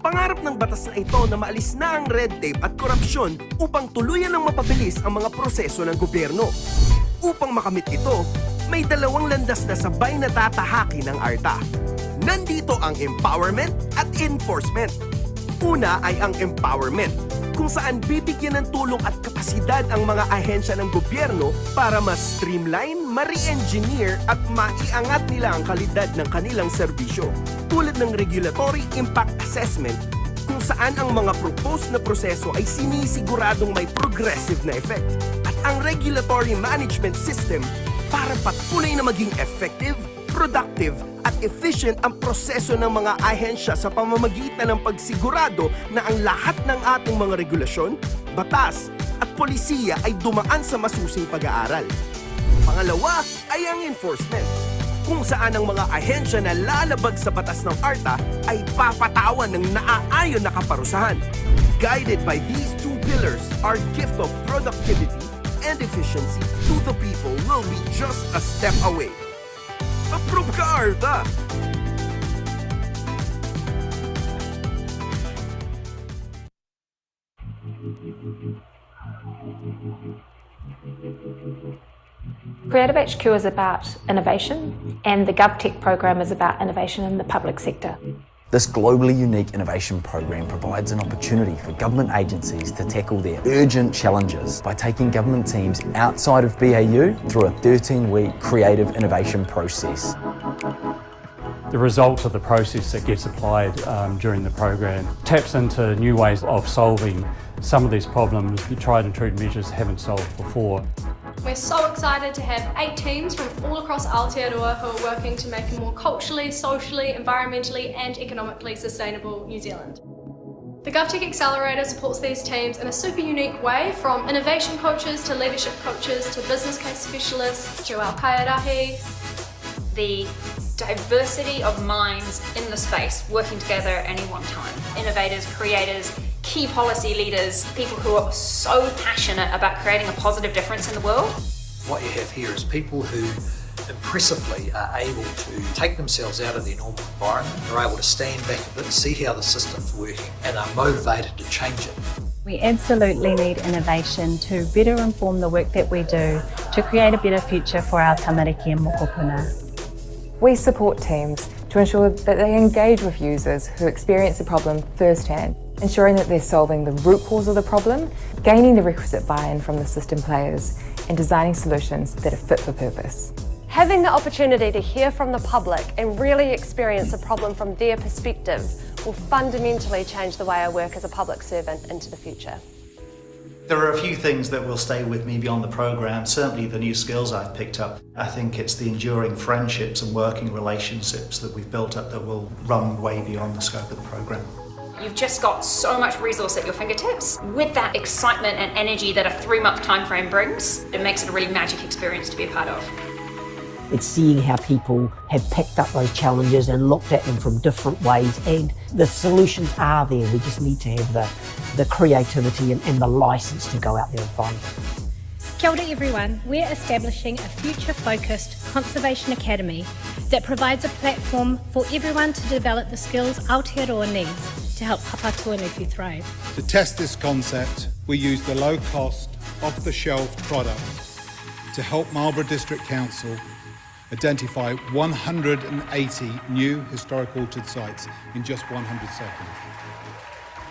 Pangarap ng batas na ito na maalis na ang red tape at korupsyon upang tuluyan ng mapabilis ang mga proseso ng gobyerno. Upang makamit ito, may dalawang landas na sabay na tatahaki ng ARTA. Nandito ang empowerment at enforcement. Una ay ang empowerment, kung saan bibigyan ng tulong at kapasidad ang mga ahensya ng gobyerno para mas streamline, ma-re-engineer at maiangat nila ang kalidad ng kanilang serbisyo. Tulad ng regulatory impact assessment, kung saan ang mga proposed na proseso ay sinisiguradong may progressive na effect. At ang regulatory management system para patuloy na maging effective, productive at efficient ang proseso ng mga ahensya sa pamamagitan ng pagsigurado na ang lahat ng ating mga regulasyon, batas at polisiya ay dumaan sa masusing pag-aaral. Pangalawa ay ang enforcement, kung saan ang mga ahensya na lalabag sa batas ng ARTA ay papatawan ng naaayon na kaparusahan. Guided by these two pillars, our gift of productivity and efficiency to the people will be just a step away. Approve ka, ARTA! Creative HQ is about innovation, and the Govtech program is about innovation in the public sector. This globally unique innovation program provides an opportunity for government agencies to tackle their urgent challenges by taking government teams outside of BAU through a 13-week creative innovation process. The result of the process that gets applied during the program taps into new ways of solving some of these problems that tried and true measures haven't solved before. We're so excited to have 8 teams from all across Aotearoa who are working to make a more culturally, socially, environmentally and economically sustainable New Zealand. The Govtech Accelerator supports these teams in a super unique way, from innovation coaches to leadership coaches to business case specialists to our kaiarahi. The diversity of minds in the space working together at any one time. Innovators, creators, key policy leaders, people who are so passionate about creating a positive difference in the world. What you have here is people who impressively are able to take themselves out of their normal environment, are able to stand back a bit, see how the system's working and are motivated to change it. We absolutely need innovation to better inform the work that we do to create a better future for our tamariki and mokopuna. We support teams to ensure that they engage with users who experience the problem firsthand, ensuring that they're solving the root cause of the problem, gaining the requisite buy-in from the system players, and designing solutions that are fit for purpose. Having the opportunity to hear from the public and really experience a problem from their perspective will fundamentally change the way I work as a public servant into the future. There are a few things that will stay with me beyond the programme, certainly the new skills I've picked up. I think it's the enduring friendships and working relationships that we've built up that will run way beyond the scope of the programme. You've just got so much resource at your fingertips. With that excitement and energy that a 3-month time frame brings, it makes it a really magic experience to be a part of. It's seeing how people have picked up those challenges and looked at them from different ways, and the solutions are there. We just need to have the creativity and the licence to go out there and find them. Kia ora everyone, we're establishing a future-focused Conservation Academy that provides a platform for everyone to develop the skills Aotearoa needs to help Papatuanuku thrive. To test this concept, we used the low-cost, off-the-shelf product to help Marlborough District Council identify 180 new historic orchard sites in just 100 seconds.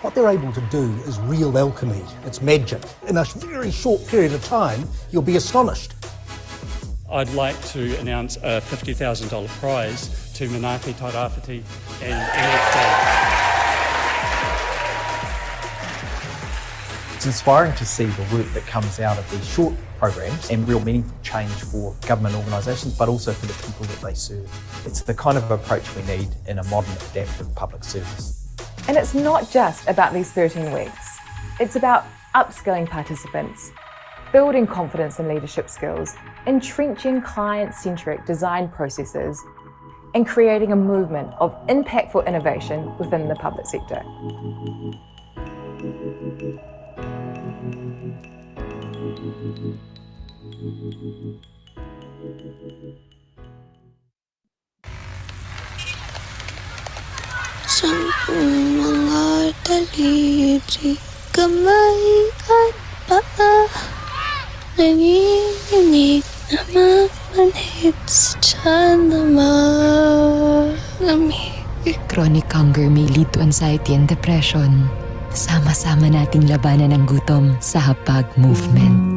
What they're able to do is real alchemy. It's magic. In a very short period of time, you'll be astonished. I'd like to announce a $50,000 prize to Manaaki Tairāwhiti and NFT. It's inspiring to see the work that comes out of these short programs and real meaningful change for government organisations, but also for the people that they serve. It's the kind of approach we need in a modern, adaptive public service. And it's not just about these 13 weeks. It's about upskilling participants, building confidence and leadership skills, entrenching client-centric design processes, and creating a movement of impactful innovation within the public sector. Sampuranga daliri, kamay at paa. Nanginginig na mamanhid sa tiyan na malamig. Chronic hunger may lead to anxiety and depression. Sama-sama nating labanan ang gutom sa Hapag Movement.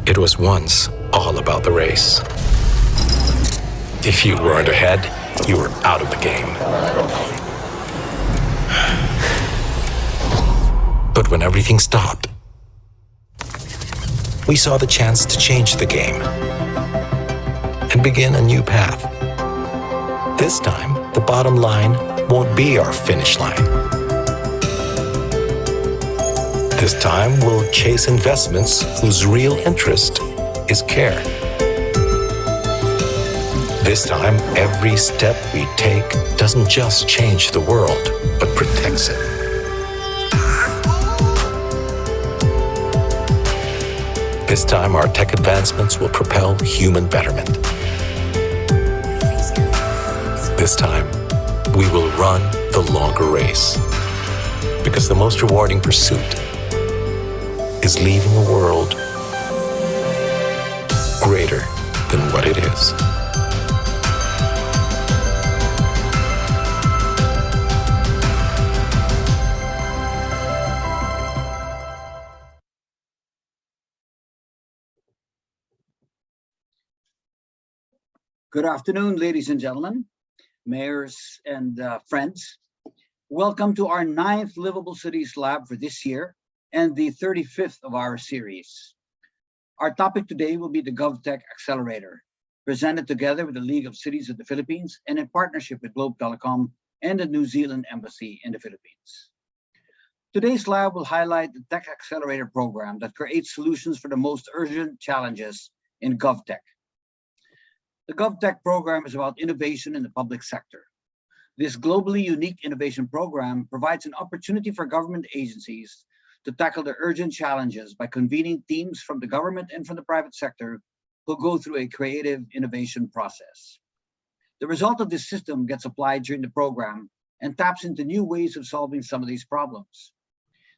It was once all about the race. If you weren't ahead, you were out of the game. But when everything stopped, we saw the chance to change the game and begin a new path. This time, the bottom line won't be our finish line. This time, we'll chase investments whose real interest is care. This time, every step we take doesn't just change the world, but protects it. This time, our tech advancements will propel human betterment. This time, we will run the longer race, because the most rewarding pursuit is leaving a world greater than what it is. Good afternoon, ladies and gentlemen, mayors and friends. Welcome to our 9th Livable Cities Lab for this year and the 35th of our series. Our topic today will be the Govtech Accelerator, presented together with the League of Cities of the Philippines and in partnership with Globe Telecom and the New Zealand Embassy in the Philippines. Today's lab will highlight the Tech Accelerator program that creates solutions for the most urgent challenges in Govtech. The Govtech program is about innovation in the public sector. This globally unique innovation program provides an opportunity for government agencies to tackle the urgent challenges by convening teams from the government and from the private sector who go through a creative innovation process. The result of this system gets applied during the program and taps into new ways of solving some of these problems.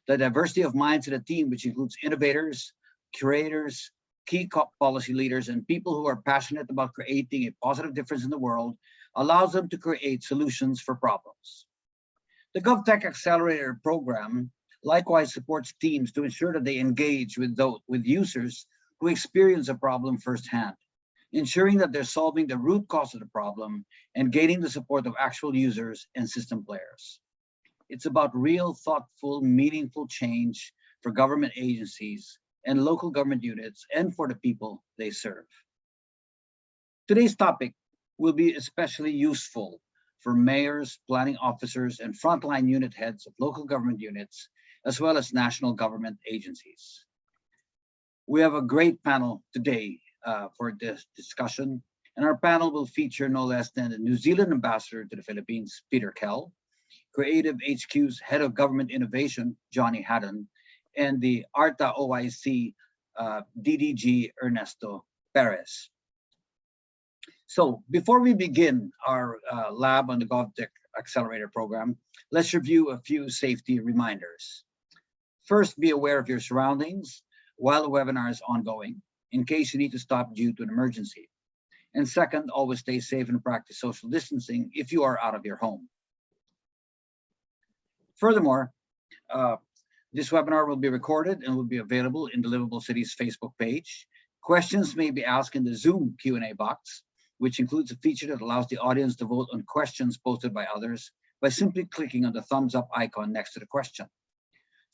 The diversity of minds in a team, which includes innovators, curators, key policy leaders, and people who are passionate about creating a positive difference in the world, allows them to create solutions for problems. The Govtech Accelerator program likewise supports teams to ensure that they engage with users who experience a problem firsthand, ensuring that they're solving the root cause of the problem and gaining the support of actual users and system players. It's about real, thoughtful, meaningful change for government agencies and local government units and for the people they serve. Today's topic will be especially useful for mayors, planning officers, and frontline unit heads of local government units, as well as national government agencies. We have a great panel today for this discussion, and our panel will feature no less than the New Zealand Ambassador to the Philippines, Peter Kell, Creative HQ's Head of Government Innovation, Johnny Haddon, and the ARTA OIC DDG, Ernesto Perez. So before we begin our lab on the Govtech Accelerator program, let's review a few safety reminders. First, be aware of your surroundings while the webinar is ongoing, in case you need to stop due to an emergency. And second, always stay safe and practice social distancing if you are out of your home. Furthermore, this webinar will be recorded and will be available in the Livable Cities Facebook page. Questions may be asked in the Zoom Q&A box, which includes a feature that allows the audience to vote on questions posted by others by simply clicking on the thumbs up icon next to the question.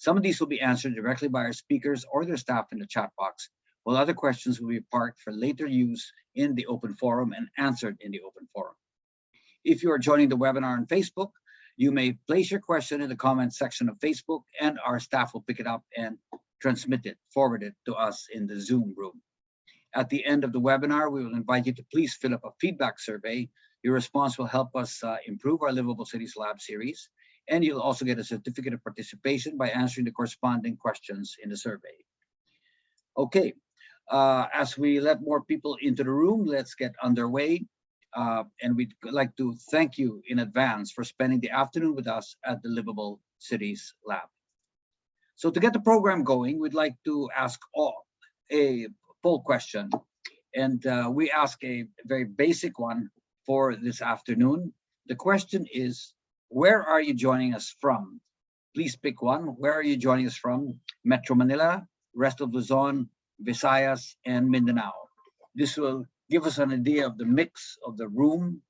Some of these will be answered directly by our speakers or their staff in the chat box, while other questions will be parked for later use in the open forum and answered in the open forum. If you are joining the webinar on Facebook, you may place your question in the comments section of Facebook, and our staff will pick it up and transmit it, forward it to us in the Zoom room. At the end of the webinar, we will invite you to please fill up a feedback survey Your response will help us improve our Livable Cities Lab series, and you'll also get a certificate of participation by answering the corresponding questions in the survey. Okay, as we let more people into the room, let's get underway. And we'd like to thank you in advance for spending the afternoon with us at the Livable Cities Lab. So to get the program going, we'd like to ask a poll question. And we ask a very basic one for this afternoon. The question is, where are you joining us from? Please pick one. Where are you joining us from? Metro Manila, rest of Luzon, Visayas, and Mindanao. This will give us an idea of the mix of the room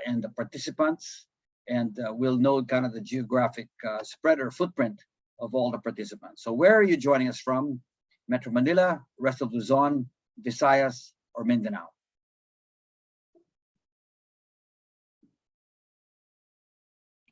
and the participants, and we'll know kind of the geographic spread or footprint of all the participants. So where are you joining us from? Metro Manila, rest of Luzon, Visayas, or Mindanao?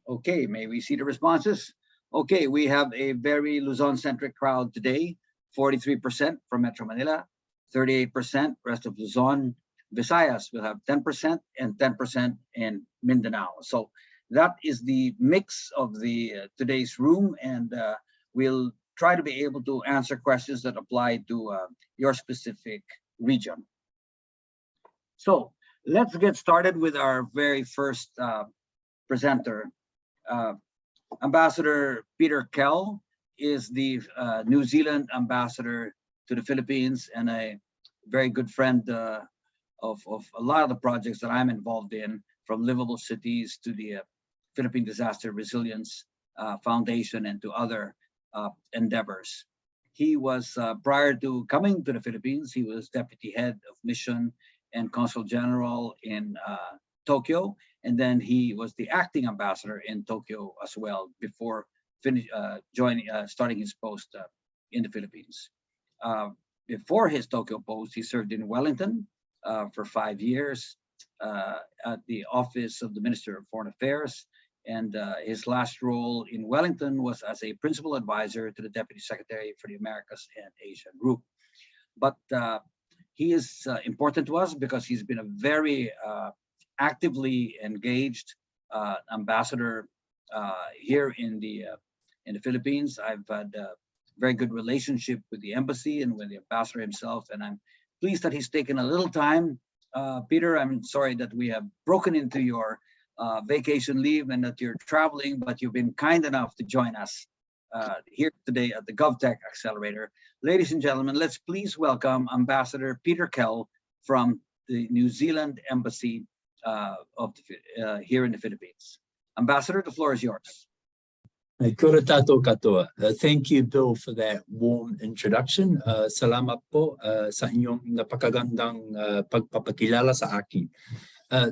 Okay, may we see the responses? Okay, we have a very Luzon-centric crowd today. 43% from Metro Manila, 38% rest of Luzon. Visayas will have 10% and 10% in Mindanao. So that is the mix of the today's room, and we'll try to be able to answer questions that apply to your specific region. So let's get started with our very first presenter. Ambassador Peter Kell is the New Zealand ambassador to the Philippines and a very good friend of a lot of the projects that I'm involved in, from Livable Cities to the Philippine Disaster Resilience Foundation and to other endeavors. He was, prior to coming to the Philippines, he was deputy head of mission and consul general in Tokyo, and then he was the acting ambassador in Tokyo as well before starting his post in the Philippines. Before his Tokyo post, he served in Wellington for 5 years at the office of the Minister of Foreign Affairs, and his last role in Wellington was as a principal advisor to the Deputy Secretary for the Americas and Asia Group. But he is important to us because he's been a very actively engaged ambassador here in the Philippines. I've had a very good relationship with the embassy and with the ambassador himself, and I'm pleased that he's taken a little time. Peter, I'm sorry that we have broken into your vacation leave and that you're traveling, but you've been kind enough to join us here today at the Govtech Accelerator. Ladies and gentlemen, let's please welcome Ambassador Peter Kell from the New Zealand Embassy here in the Philippines. Ambassador, the floor is yours. Kia ora tātou katoa. Thank you, Bill, for that warm introduction. Salamat po sa inyong napakagandang pagpapakilala sa akin.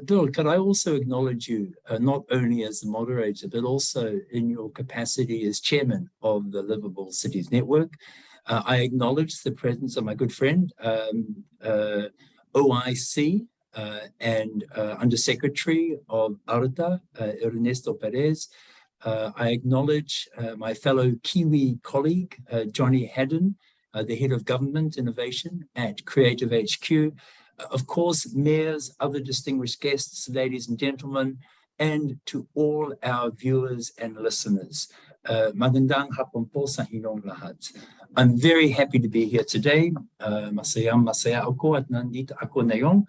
Bill, could I also acknowledge you not only as the moderator, but also in your capacity as chairman of the Livable Cities Network? I acknowledge the presence of my good friend, OIC, and Undersecretary of ARTA, Ernesto Perez. I acknowledge my fellow Kiwi colleague, Johnny Haddon, the Head of Government Innovation at Creative HQ. Of course, mayors, other distinguished guests, ladies and gentlemen, and to all our viewers and listeners. Magandang hapon po sa inyong lahat. I'm very happy to be here today. Masaya ako at nandito ako ngayon.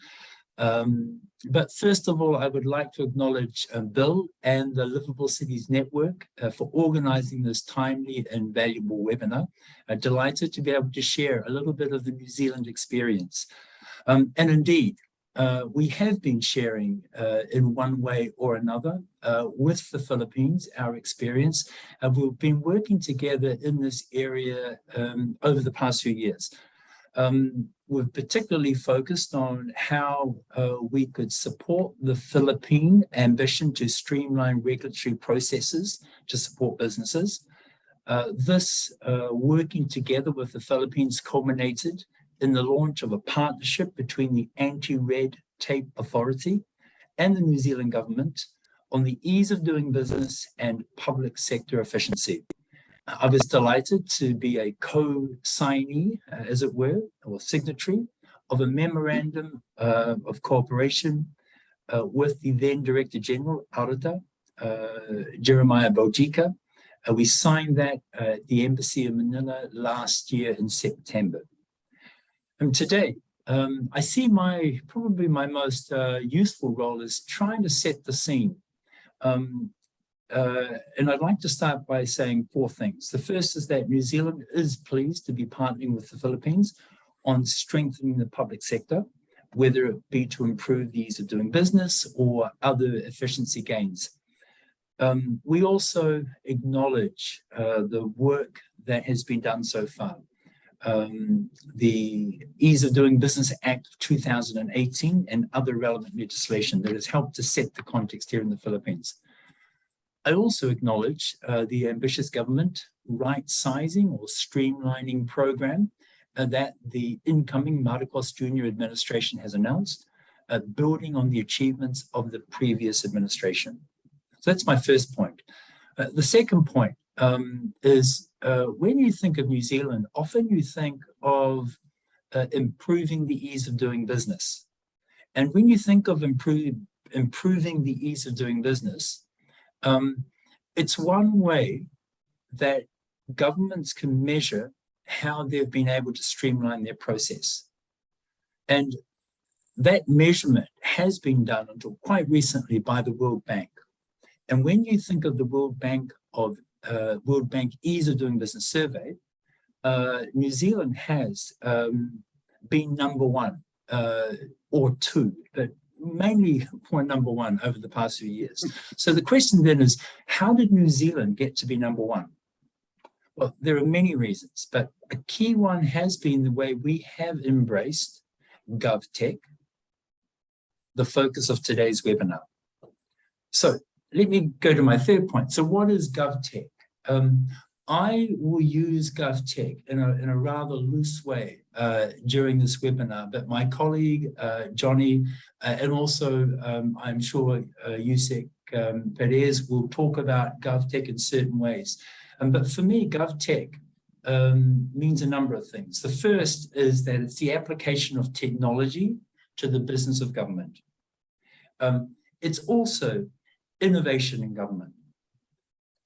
But first of all, I would like to acknowledge Bill and the Livable Cities Network for organizing this timely and valuable webinar. Delighted to be able to share a little bit of the New Zealand experience. And indeed, we have been sharing in one way or another with the Philippines, our experience. We've been working together in this area over the past few years. We've particularly focused on how we could support the Philippine ambition to streamline regulatory processes to support businesses. This working together with the Philippines culminated in the launch of a partnership between the Anti-Red Tape Authority and the New Zealand government on the ease of doing business and public sector efficiency. I was delighted to be a co-signee, as it were, or signatory of a memorandum of cooperation with the then Director General, Aurata, Jeremiah Bojika. We signed that at the Embassy in Manila last year in September. And today, I see probably my most useful role is trying to set the scene. And I'd like to start by saying 4 things. The first is that New Zealand is pleased to be partnering with the Philippines on strengthening the public sector, whether it be to improve the ease of doing business or other efficiency gains. We also acknowledge the work that has been done so far. The Ease of Doing Business Act of 2018 and other relevant legislation that has helped to set the context here in the Philippines. I also acknowledge the ambitious government right-sizing or streamlining program that the incoming Marcos Jr. administration has announced, building on the achievements of the previous administration. So that's my first point. The second point is when you think of New Zealand, often you think of improving the ease of doing business. And when you think of improving the ease of doing business, it's one way that governments can measure how they've been able to streamline their process. And that measurement has been done until quite recently by the World Bank. And when you think of the World Bank Ease of Doing Business survey, New Zealand has been number 1 or 2, but mainly number 1 over the past few years. So the question then is, how did New Zealand get to be number 1? Well, there are many reasons, but a key one has been the way we have embraced Govtech, the focus of today's webinar. So let me go to my third point. So what is Govtech? I will use Govtech in a rather loose way during this webinar, but my colleague, Johnny, and also I'm sure Yusek Perez will talk about Govtech in certain ways. But for me, Govtech means a number of things. The first is that it's the application of technology to the business of government. It's also innovation in government.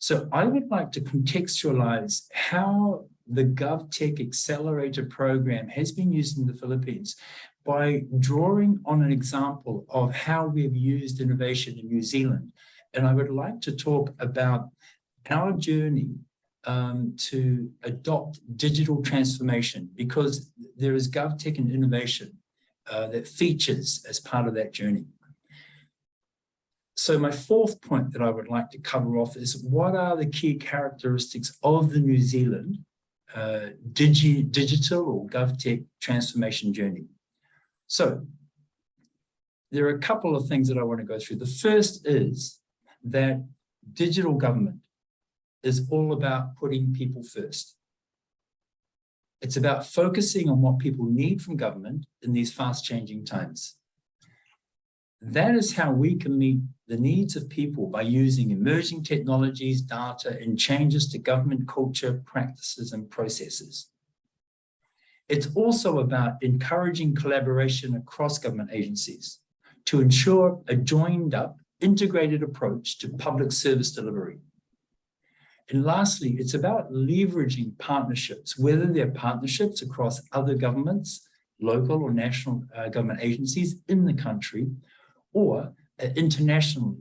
So I would like to contextualize how the Govtech Accelerator program has been used in the Philippines by drawing on an example of how we've used innovation in New Zealand. And I would like to talk about our journey to adopt digital transformation, because there is Govtech and innovation that features as part of that journey. So my fourth point that I would like to cover off is, what are the key characteristics of the New Zealand digital or Govtech transformation journey? So there are a couple of things that I want to go through. The first is that digital government is all about putting people first. It's about focusing on what people need from government in these fast-changing times. That is how we can meet the needs of people, by using emerging technologies, data, and changes to government culture, practices, and processes. It's also about encouraging collaboration across government agencies to ensure a joined-up, integrated approach to public service delivery. And lastly, it's about leveraging partnerships, whether they're partnerships across other governments, local or national government agencies in the country, or internationally,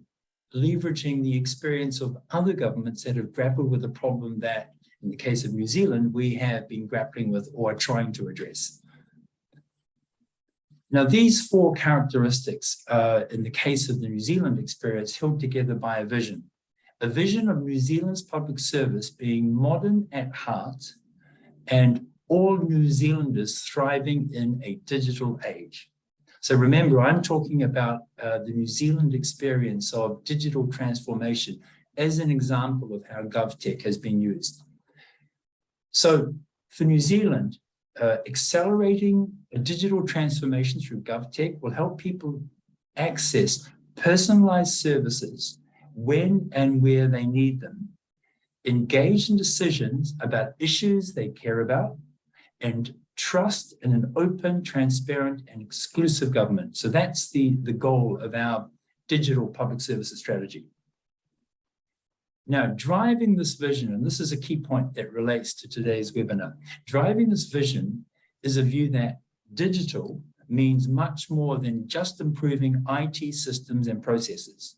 leveraging the experience of other governments that have grappled with a problem that, in the case of New Zealand, we have been grappling with or are trying to address. Now, these 4 characteristics, in the case of the New Zealand experience, held together by a vision of New Zealand's public service being modern at heart and all New Zealanders thriving in a digital age. So remember, I'm talking about the New Zealand experience of digital transformation as an example of how Govtech has been used. So for New Zealand, accelerating a digital transformation through Govtech will help people access personalized services when and where they need them, engage in decisions about issues they care about, and trust in an open, transparent, and exclusive government. So that's the goal of our digital public services strategy. Now, driving this vision, and this is a key point that relates to today's webinar, driving this vision is a view that digital means much more than just improving IT systems and processes,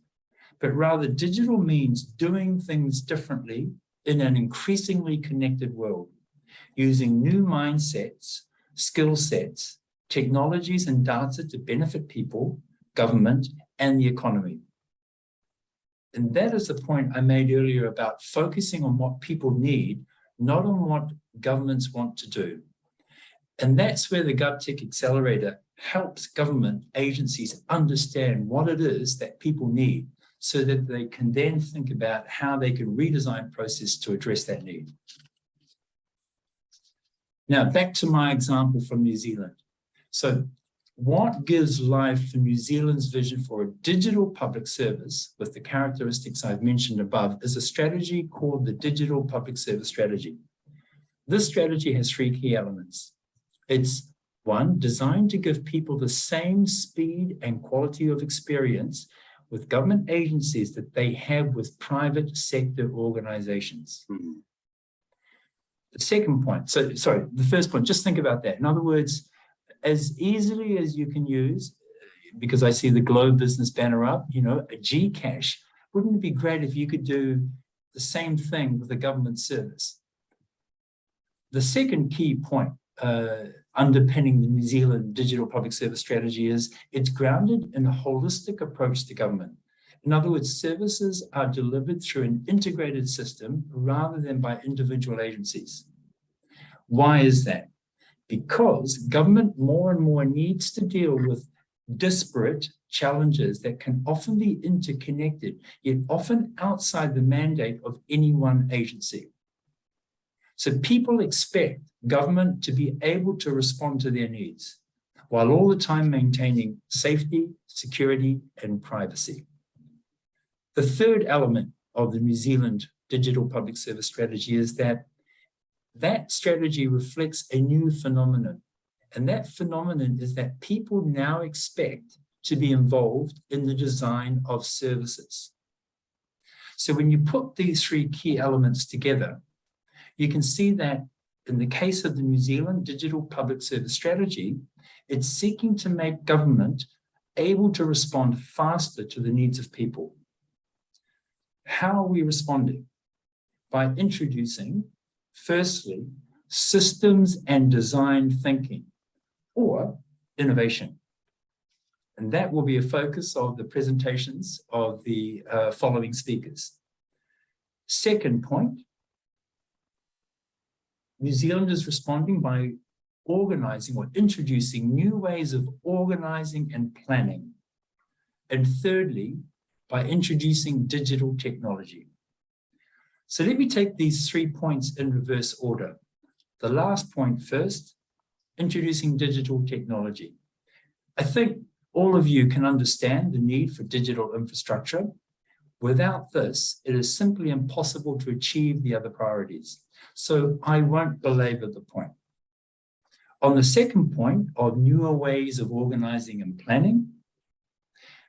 but rather digital means doing things differently in an increasingly connected world, using new mindsets, skill sets, technologies, and data to benefit people, government, and the economy. And that is the point I made earlier about focusing on what people need, not on what governments want to do. And that's where the Govtech Accelerator helps government agencies understand what it is that people need so that they can then think about how they can redesign process to address that need. Now, back to my example from New Zealand. So what gives life for New Zealand's vision for a digital public service with the characteristics I've mentioned above is a strategy called the Digital Public Service Strategy. This strategy has three key elements. It's one, designed to give people the same speed and quality of experience with government agencies that they have with private sector organizations. The second point, the first point, just think about that. In other words, as easily as you can use, because I see the Globe Business banner up, a Gcash, wouldn't it be great if you could do the same thing with a government service? The second key point underpinning the New Zealand Digital Public Service Strategy is it's grounded in a holistic approach to government. In other words, services are delivered through an integrated system rather than by individual agencies. Why is that? Because government more and more needs to deal with disparate challenges that can often be interconnected, yet often outside the mandate of any one agency. So people expect government to be able to respond to their needs, while all the time maintaining safety, security, and privacy. The third element of the New Zealand Digital Public Service Strategy is that strategy reflects a new phenomenon. And that phenomenon is that people now expect to be involved in the design of services. So when you put these three key elements together, you can see that in the case of the New Zealand Digital Public Service Strategy, it's seeking to make government able to respond faster to the needs of people. How are we responding? By introducing, firstly, systems and design thinking, or innovation. And that will be a focus of the presentations of the following speakers. Second point, New Zealand is responding by organizing or introducing new ways of organizing and planning. And thirdly, by introducing digital technology. So let me take these 3 points in reverse order. The last point first, introducing digital technology. I think all of you can understand the need for digital infrastructure. Without this, it is simply impossible to achieve the other priorities. So I won't belabor the point. On the second point of newer ways of organizing and planning,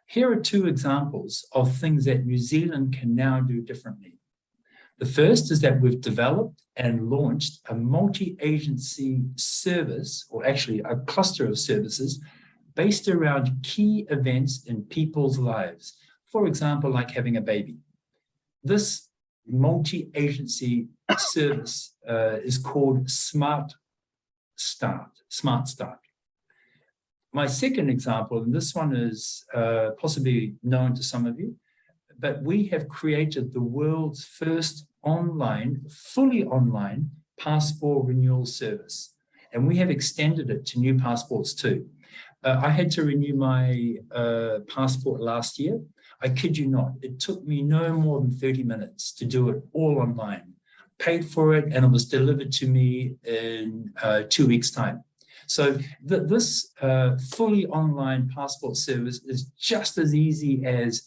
here are 2 examples of things that New Zealand can now do differently. The first is that we've developed and launched a multi-agency service, or actually a cluster of services, based around key events in people's lives. For example, like having a baby. This multi-agency service is called Smart Start. My second example, and this one is possibly known to some of you, but we have created the world's first fully online passport renewal service. And we have extended it to new passports too. I had to renew my passport last year. I kid you not, it took me no more than 30 minutes to do it all online. Paid for it, and it was delivered to me in 2 weeks' time. So this fully online passport service is just as easy as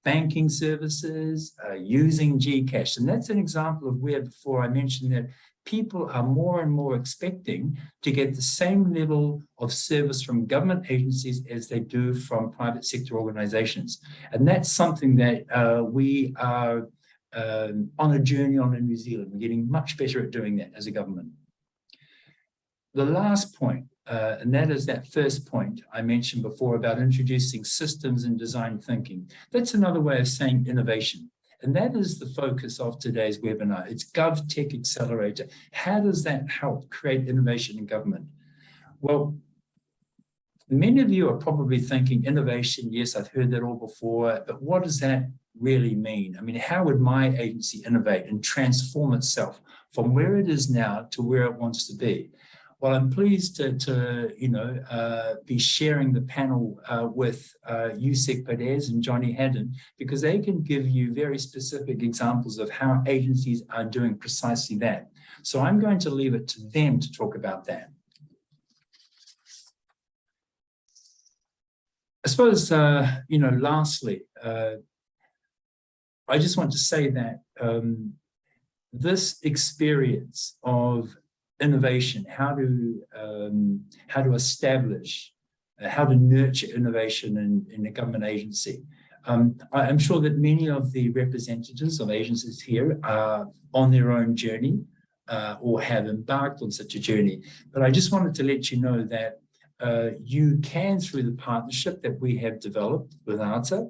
banking services, using Gcash. And that's an example of where before I mentioned that people are more and more expecting to get the same level of service from government agencies as they do from private sector organizations. And that's something that we are on a journey on in New Zealand. We're getting much better at doing that as a government. The last point, and that is that first point I mentioned before about introducing systems and design thinking. That's another way of saying innovation. And that is the focus of today's webinar. It's Govtech Accelerator. How does that help create innovation in government? Well, many of you are probably thinking innovation, yes, I've heard that all before, but what does that really mean? I mean, how would my agency innovate and transform itself from where it is now to where it wants to be? Well, I'm pleased to be sharing the panel with Yusek Perez and Johnny Haddon, because they can give you very specific examples of how agencies are doing precisely that. So I'm going to leave it to them to talk about that. I suppose, lastly, I just want to say that this experience of innovation, how to establish, how to nurture innovation in a government agency. I'm sure that many of the representatives of agencies here are on their own journey or have embarked on such a journey. But I just wanted to let you know that you can, through the partnership that we have developed with ARTA,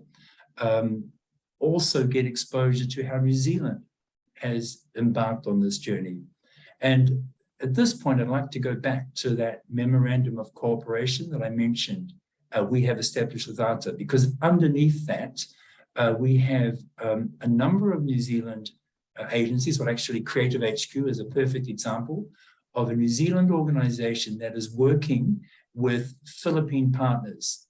also get exposure to how New Zealand has embarked on this journey. And at this point, I'd like to go back to that memorandum of cooperation that I mentioned we have established with ARTA, because underneath that, we have a number of New Zealand agencies. Well, actually, Creative HQ is a perfect example of a New Zealand organization that is working with Philippine partners.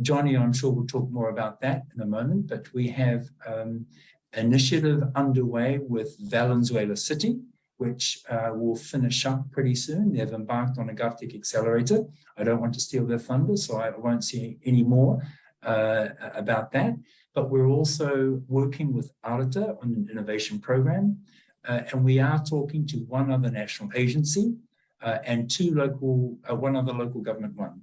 Johnny, I'm sure, will talk more about that in a moment, but we have an initiative underway with Valenzuela City, which will finish up pretty soon. They've embarked on a Govtech Accelerator. I don't want to steal their thunder, so I won't say any more about that. But we're also working with ARTA on an innovation program, and we are talking to one other national agency and one other local government one,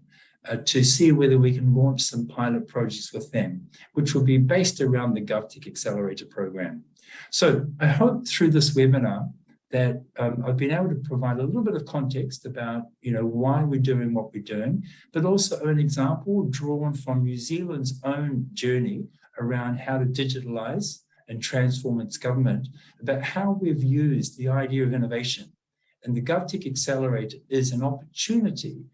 to see whether we can launch some pilot projects with them, which will be based around the Govtech Accelerator program. So I hope through this webinar that I've been able to provide a little bit of context about, why we're doing what we're doing, but also an example drawn from New Zealand's own journey around how to digitalize and transform its government, about how we've used the idea of innovation. And the Govtech Accelerator is an opportunity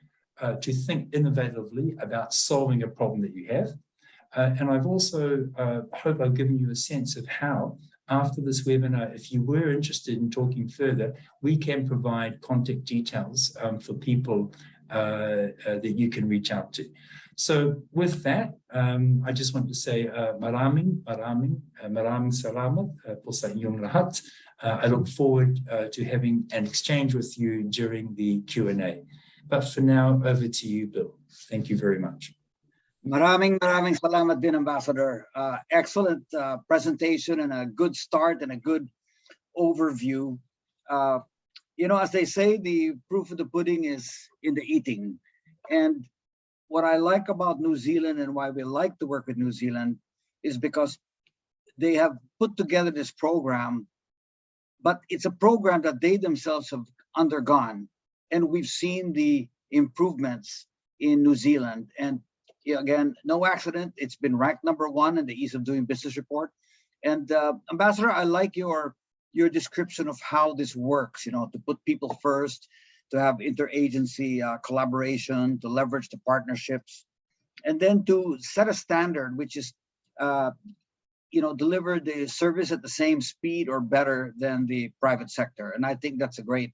to think innovatively about solving a problem that you have. And I've also hope I've given you a sense of how, after this webinar, if you were interested in talking further, we can provide contact details for people that you can reach out to. So with that, I just want to say maraming salamat po sa inyong lahat. I look forward to having an exchange with you during the Q&A. But for now, over to you, Bill. Thank you very much. Maraming salamat din, Ambassador. Excellent presentation and a good start and a good overview. As they say, the proof of the pudding is in the eating. And what I like about New Zealand and why we like to work with New Zealand is because they have put together this program, but it's a program that they themselves have undergone. And we've seen the improvements in New Zealand. And again, no accident, it's been ranked #1 in the Ease of Doing Business report. And Ambassador, I like your description of how this works, to put people first, to have interagency collaboration, to leverage the partnerships, and then to set a standard, which is, deliver the service at the same speed or better than the private sector. And I think that's a great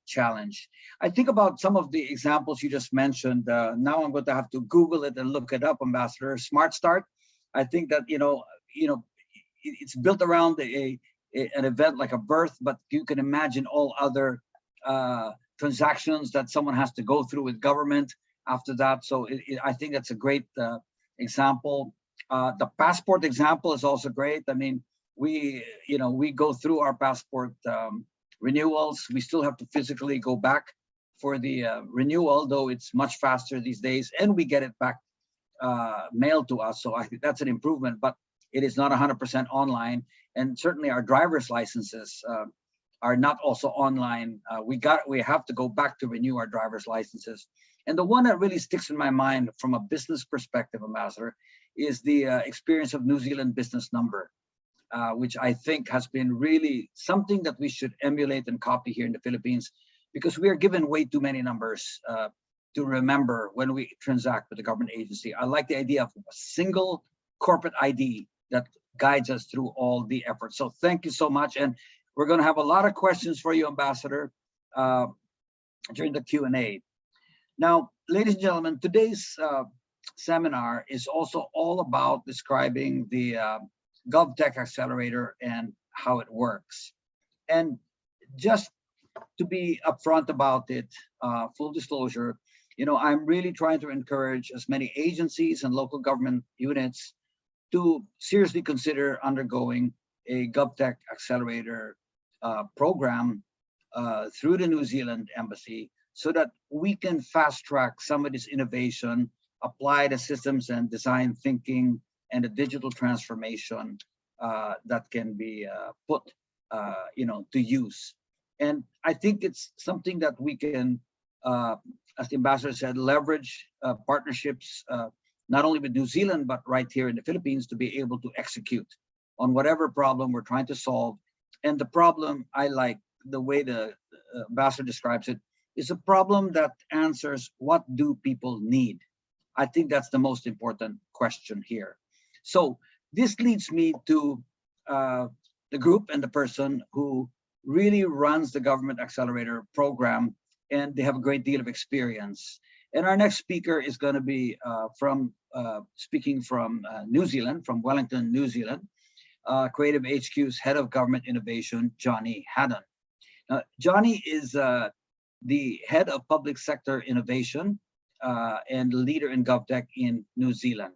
challenge. I think about some of the examples you just mentioned. Now I'm going to have to Google it and look it up, Ambassador. Smart Start. I think that it's built around an event like a birth, but you can imagine all other transactions that someone has to go through with government after that. So I think that's a great example. The passport example is also great. I mean, we go through our passport renewals. We still have to physically go back for the renewal, though it's much faster these days, and we get it back mailed to us. So I think that's an improvement, but it is not 100% online. And certainly our driver's licenses are not also online. We have to go back to renew our driver's licenses. And the one that really sticks in my mind from a business perspective, Ambassador, is the experience of New Zealand business number, which I think has been really something that we should emulate and copy here in the Philippines, because we are given way too many numbers to remember when we transact with a government agency. I like the idea of a single corporate ID that guides us through all the efforts. So thank you so much. And we're going to have a lot of questions for you, Ambassador, during the Q&A. Now, ladies and gentlemen, today's seminar is also all about describing the Govtech Accelerator and how it works. And just to be upfront about it, full disclosure, you know, I'm really trying to encourage as many agencies and local government units to seriously consider undergoing a Govtech Accelerator program through the New Zealand Embassy, so that we can fast track some of this innovation, apply the systems and design thinking and the digital transformation that can be put, you know, to use. And I think it's something that we can, as the ambassador said, leverage partnerships, not only with New Zealand, but right here in the Philippines, to be able to execute on whatever problem we're trying to solve. And the problem, I like the way the ambassador describes it, is a problem that answers what do people need. I think that's the most important question here. So this leads me to the group and the person who really runs the Government Accelerator program, and they have a great deal of experience. And our next speaker is going to be speaking from New Zealand, from Wellington, New Zealand, Creative HQ's Head of Government Innovation, Johnny Haddon. Johnny is the Head of Public Sector Innovation and leader in Govtech in New Zealand.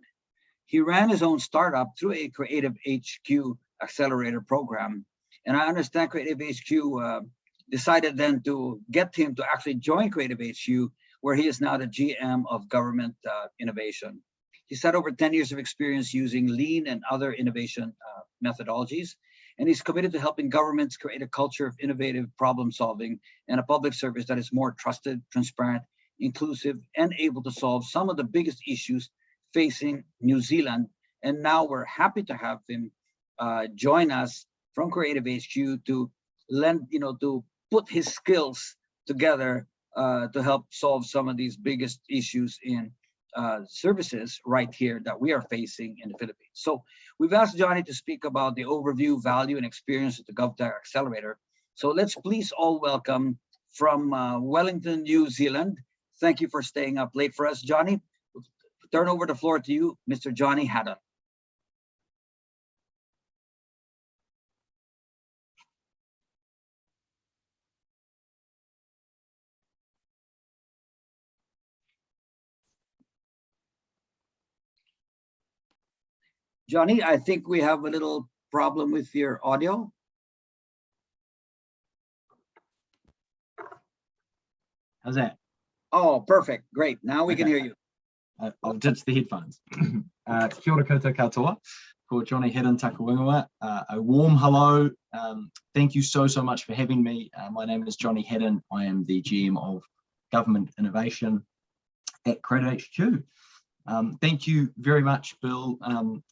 He ran his own startup through a Creative HQ Accelerator program. And I understand Creative HQ decided then to get him to actually join Creative HQ, where he is now the GM of Government Innovation. He's had over 10 years of experience using lean and other innovation methodologies, and he's committed to helping governments create a culture of innovative problem solving and a public service that is more trusted, transparent, inclusive, and able to solve some of the biggest issues facing New Zealand. And now we're happy to have him join us from Creative HQ to lend, you know, to put his skills together to help solve some of these biggest issues in services right here that we are facing in the Philippines. So we've asked Johnny to speak about the overview, value, and experience of the Govtech Accelerator. So let's please all welcome from Wellington, New Zealand. Thank you for staying up late for us, Johnny. We'll turn over the floor to you, Mr. Johnny Haddon. Johnny, I think we have a little problem with your audio. How's that? Oh, perfect. Great. Now we can hear you. I'll ditch the headphones. Kia ora koutou katoa. Ko Johnny Haddon Takawingawa. A warm hello. Thank you so much for having me. My name is Johnny Haddon. I am the GM of Government Innovation at Creative HQ. Thank you very much, Bill,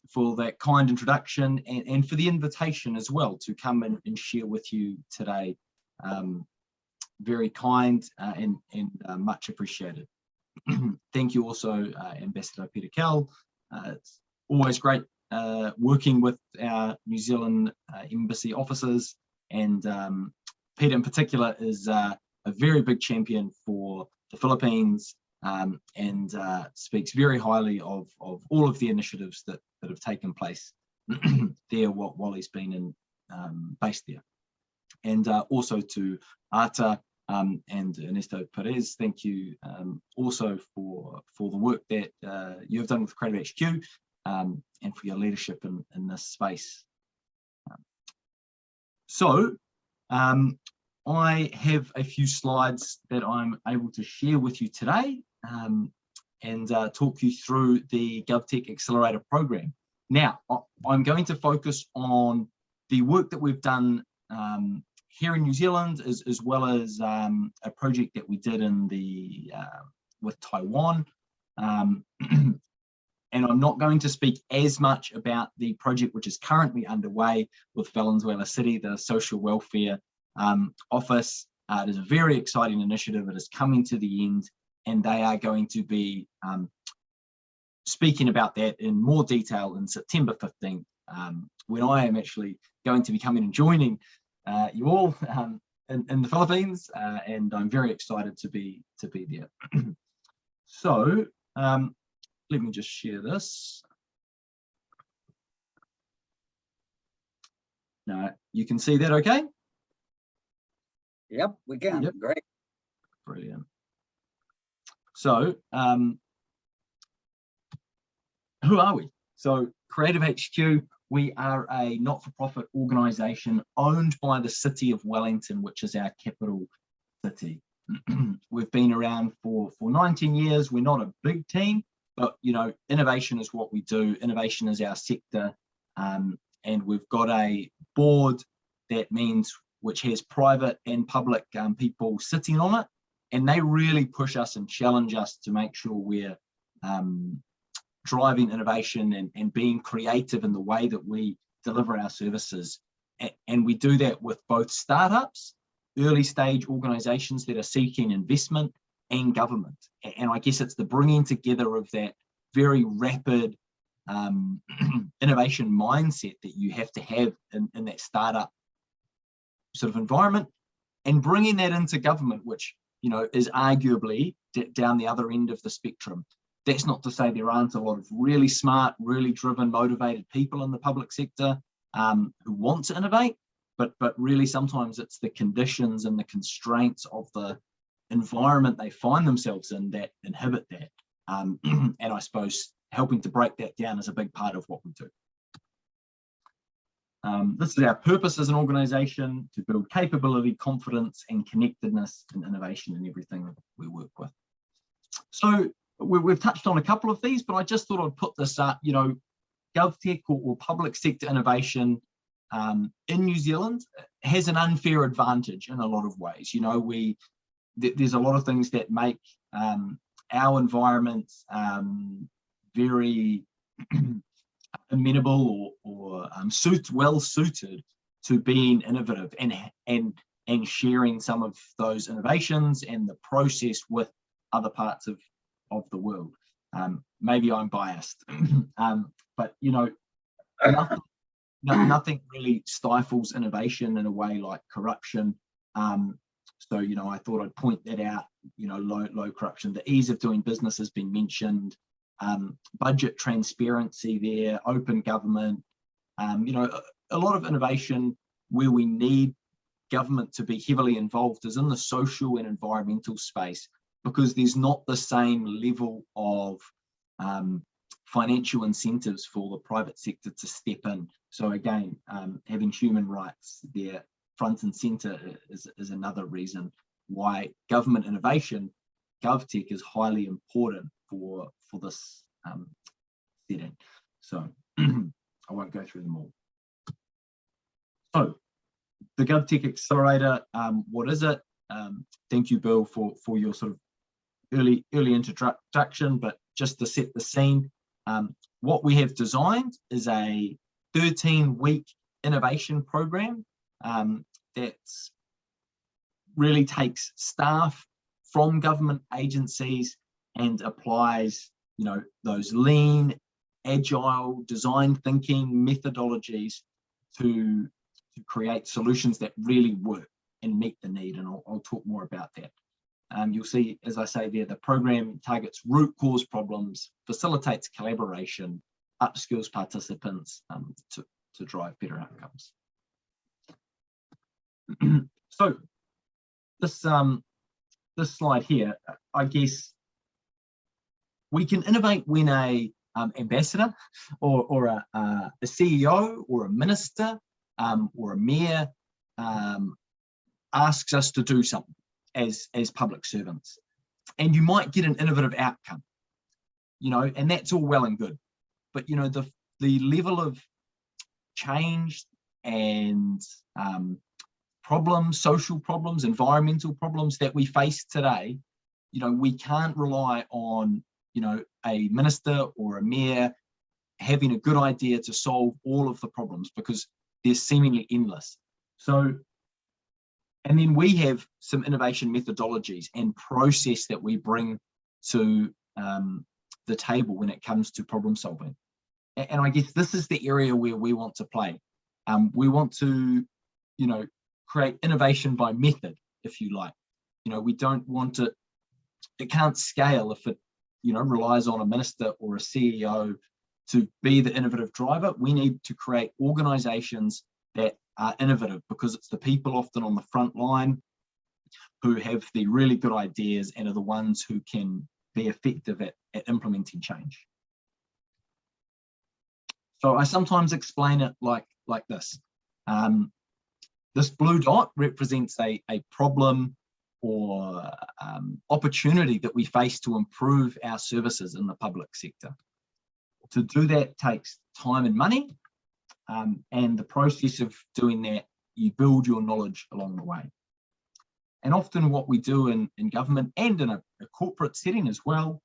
for that kind introduction and for the invitation as well to come and share with you today. Very kind and much appreciated. Thank you also, Ambassador Peter Kell. It's always great working with our New Zealand embassy officers, and Peter in particular is a very big champion for the Philippines, and speaks very highly of all of the initiatives that have taken place there while he's been in, based there. And also to Ata and Ernesto Perez, thank you also for the work that you have done with Creative HQ and for your leadership in this space. So I have a few slides that I'm able to share with you today and talk you through the Govtech Accelerator program. Now, I'm going to focus on the work that we've done here in New Zealand, as well as a project that we did in with Taiwan. And I'm not going to speak as much about the project which is currently underway with Valenzuela City, the Social Welfare Office. It is a very exciting initiative. It is coming to the end, and they are going to be speaking about that in more detail in September 15th, when I am actually going to be coming and joining you all in the Philippines, and I'm very excited to be there. So let me just share this. Now, you can see that okay? Yep, we can. Yep. Great. Brilliant. So, who are we? So, Creative HQ, we are a not-for-profit organisation owned by the City of Wellington, which is our capital city. We've been around for 19 years. We're not a big team, but you know, innovation is what we do. Innovation is our sector, and we've got a board that means which has private and public people sitting on it, and they really push us and challenge us to make sure we're driving innovation and being creative in the way that we deliver our services. And we do that with both startups, early stage organizations that are seeking investment, and government. And I guess it's the bringing together of that very rapid innovation mindset that you have to have in that startup sort of environment, and bringing that into government, which, you know, is arguably down the other end of the spectrum. That's not to say there aren't a lot of really smart, really driven, motivated people in the public sector who want to innovate, but really sometimes it's the conditions and the constraints of the environment they find themselves in that inhibit that. And I suppose helping to break that down is a big part of what we do. This is our purpose as an organisation: to build capability, confidence, and connectedness and innovation in everything that we work with. So we've touched on a couple of these, but I just thought I'd put this up. You know, GovTech or public sector innovation in New Zealand has an unfair advantage in a lot of ways. You know, there's a lot of things that make our environment very amenable or well suited to being innovative and sharing some of those innovations and the process with other parts of the world. Maybe I'm biased, but you know, nothing really stifles innovation in a way like corruption. So, you know, I thought I'd point that out. You know, low corruption, the ease of doing business has been mentioned, budget transparency there, open government, you know, a lot of innovation where we need government to be heavily involved is in the social and environmental space, because there's not the same level of financial incentives for the private sector to step in. So again, having human rights there front and center is another reason why government innovation, GovTech, is highly important for this setting. So I won't go through them all. So the Govtech Accelerator, what is it? Thank you, Bill, for your sort of early introduction, but just to set the scene, what we have designed is a 13-week innovation program that really takes staff from government agencies and applies, you know, those lean, agile, design thinking methodologies to create solutions that really work and meet the need. And I'll talk more about that. You'll see, as I say there, the program targets root cause problems, facilitates collaboration, upskills participants to drive better outcomes. So this slide here, I guess we can innovate when a ambassador or a CEO or a minister or a mayor asks us to do something as public servants, and you might get an innovative outcome, and that's all well and good, but the level of change and problems, social problems, environmental problems that we face today, we can't rely on a minister or a mayor having a good idea to solve all of the problems, because they're seemingly endless. So, and then we have some innovation methodologies and process that we bring to the table when it comes to problem solving. And I guess this is the area where we want to play. We want to, create innovation by method, if you like. We don't want it can't scale if it, relies on a minister or a CEO to be the innovative driver. We need to create organizations that are innovative, because it's the people often on the front line who have the really good ideas and are the ones who can be effective at implementing change. So I sometimes explain it like this. This blue dot represents a problem or opportunity that we face to improve our services in the public sector. To do that takes time and money, and the process of doing that, you build your knowledge along the way. And often what we do in government and in a corporate setting as well,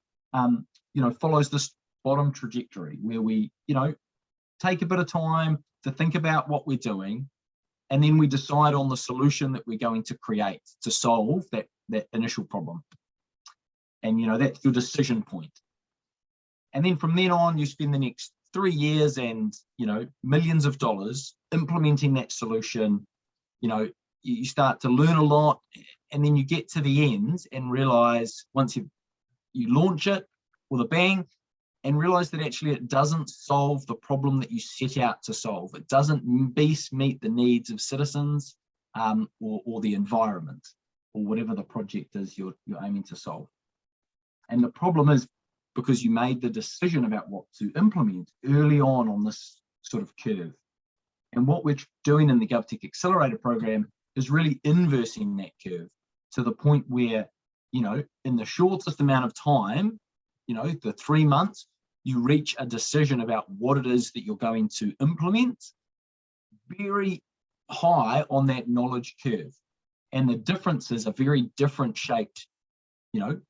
follows this bottom trajectory where we, take a bit of time to think about what we're doing, and then we decide on the solution that we're going to create to solve that initial problem. And, that's your decision point. And then from then on, you spend the next 3 years and, millions of dollars implementing that solution. You start to learn a lot, and then you get to the end and realize once you launch it with a bang, and realize that actually it doesn't solve the problem that you set out to solve. It doesn't best meet the needs of citizens or the environment, or whatever the project is you're aiming to solve. And the problem is because you made the decision about what to implement early on this sort of curve. And what we're doing in the Govtech Accelerator program is really inversing that curve to the point where, in the shortest amount of time, the 3 months, you reach a decision about what it is that you're going to implement, very high on that knowledge curve. And the difference is a very different shaped,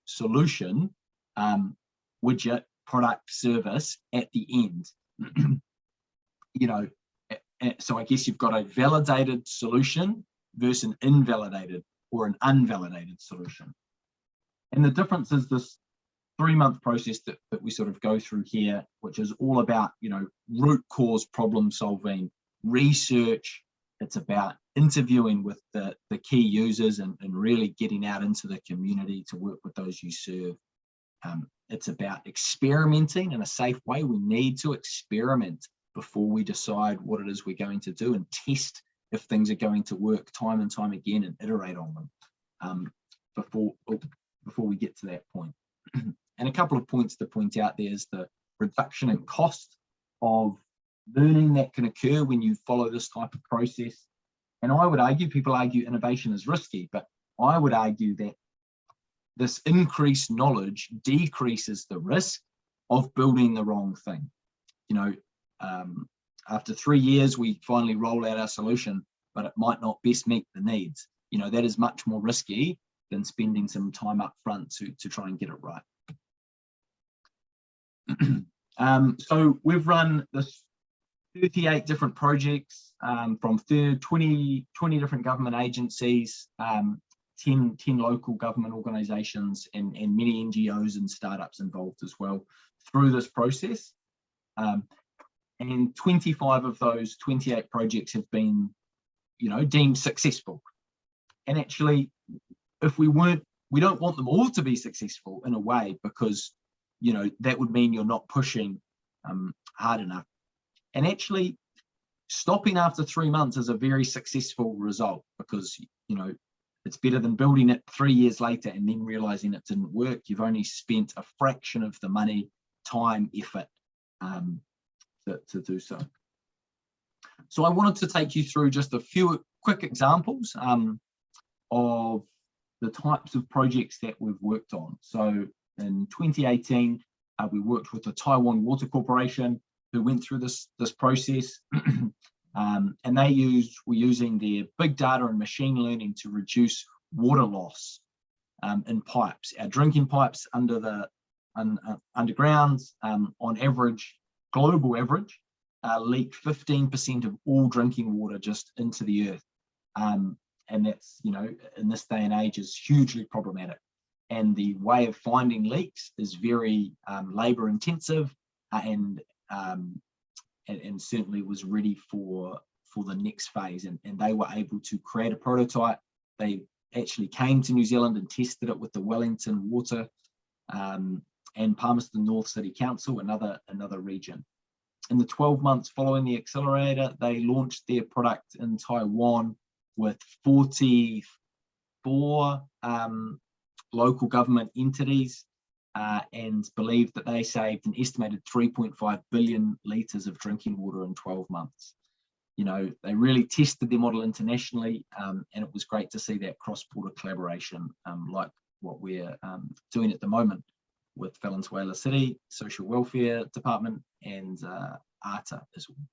solution, widget, product, service at the end. So I guess you've got a validated solution versus an invalidated or an unvalidated solution. And the difference is this 3-month process that we sort of go through here, which is all about, root cause problem solving, research. It's about interviewing with the key users and really getting out into the community to work with those you serve. It's about experimenting in a safe way. We need to experiment before we decide what it is we're going to do, and test if things are going to work time and time again, and iterate on them before we get to that point. And a couple of points to point out there is the reduction in cost of learning that can occur when you follow this type of process. And I would argue, people argue innovation is risky, but I would argue that this increased knowledge decreases the risk of building the wrong thing. After 3 years, we finally roll out our solution, but it might not best meet the needs. That is much more risky than spending some time up front to try and get it right. So we've run this 38 different projects from 20 different government agencies, 10 local government organisations, and many NGOs and startups involved as well through this process. And 25 of those 28 projects have been, deemed successful. And actually, if we don't want them all to be successful in a way, because that would mean you're not pushing hard enough. And actually, stopping after 3 months is a very successful result, because it's better than building it 3 years later and then realizing it didn't work. You've only spent a fraction of the money, time, effort to do so. So I wanted to take you through just a few quick examples of the types of projects that we've worked on. So in 2018, we worked with the Taiwan Water Corporation, who went through this process, and were using their big data and machine learning to reduce water loss in pipes. Our drinking pipes under the underground, on average, global average, leak 15% of all drinking water just into the earth. And that's, in this day and age, is hugely problematic. And the way of finding leaks is very labor intensive, and certainly was ready for the next phase. And they were able to create a prototype. They actually came to New Zealand and tested it with the Wellington Water and Palmerston North City Council, another region. In the 12 months following the accelerator, they launched their product in Taiwan with 44 local government entities, and believed that they saved an estimated 3.5 billion litres of drinking water in 12 months. They really tested their model internationally, and it was great to see that cross-border collaboration, like what we're doing at the moment with Valenzuela City Social Welfare Department and ARTA as well.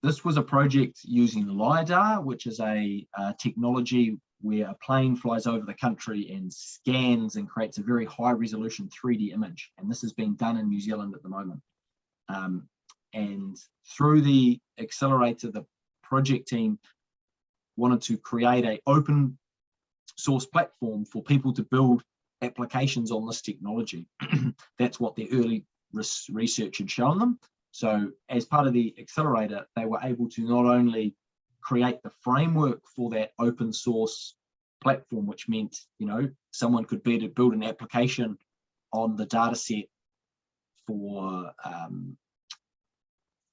This was a project using LiDAR, which is a technology where a plane flies over the country and scans and creates a very high resolution 3D image. And this is being done in New Zealand at the moment. And through the accelerator, the project team wanted to create an open source platform for people to build applications on this technology. That's what their early research had shown them. So as part of the accelerator, they were able to not only create the framework for that open source platform, which meant, someone could build an application on the data set for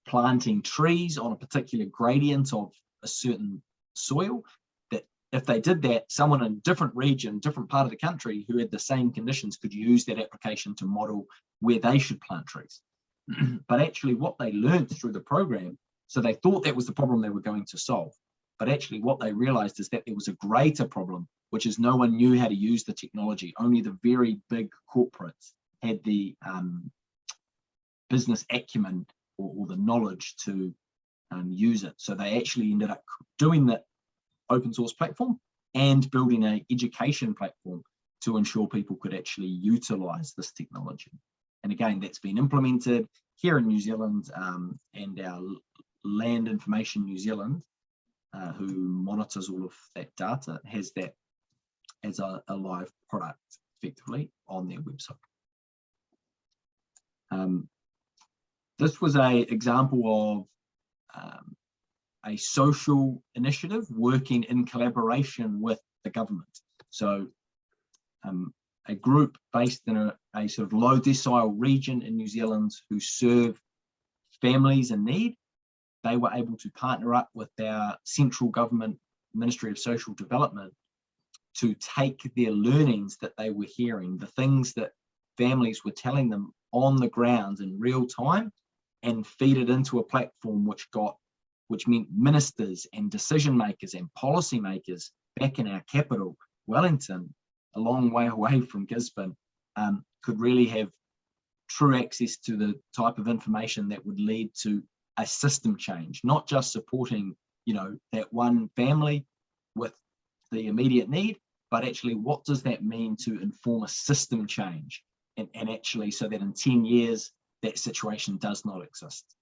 planting trees on a particular gradient of a certain soil, that if they did that, someone in a different region, different part of the country who had the same conditions could use that application to model where they should plant trees. But actually what they learned through the program, so they thought that was the problem they were going to solve, but actually what they realized is that there was a greater problem, which is no one knew how to use the technology. Only the very big corporates had the business acumen or the knowledge to use it. So they actually ended up doing the open source platform and building an education platform to ensure people could actually utilize this technology. And again, that's been implemented here in New Zealand, and our Land Information New Zealand, who monitors all of that data, has that as a live product effectively on their website. This was an example of a social initiative working in collaboration with the government. So a group based in a sort of low decile region in New Zealand who serve families in need, they were able to partner up with our central government Ministry of Social Development to take their learnings that they were hearing, the things that families were telling them on the ground in real time, and feed it into a platform which meant ministers and decision makers and policy makers back in our capital, Wellington, a long way away from Gisborne, could really have true access to the type of information that would lead to a system change, not just supporting, that one family with the immediate need, but actually what does that mean to inform a system change, and actually so that in 10 years that situation does not exist.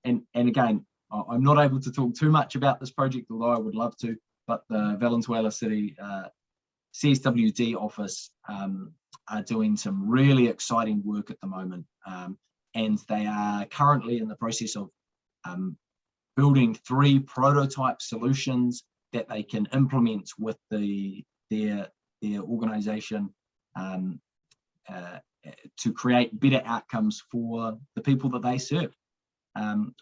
And again, I'm not able to talk too much about this project, although I would love to, but the Valenzuela City CSWD office are doing some really exciting work at the moment, and they are currently in the process of building 3 prototype solutions that they can implement with their organisation to create better outcomes for the people that they serve,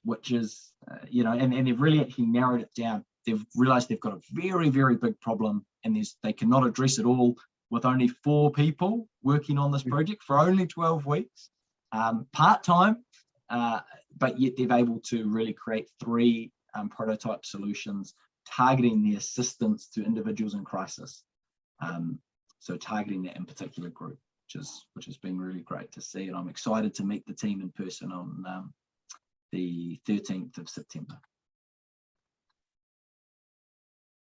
which is, and they've really actually narrowed it down. They've realized they've got a very, very big problem, and they cannot address it all with only 4 people working on this project for only 12 weeks, part-time, but yet they've able to really create 3 prototype solutions targeting the assistance to individuals in crisis. So targeting that in particular group, which has been really great to see, and I'm excited to meet the team in person on the 13th of September.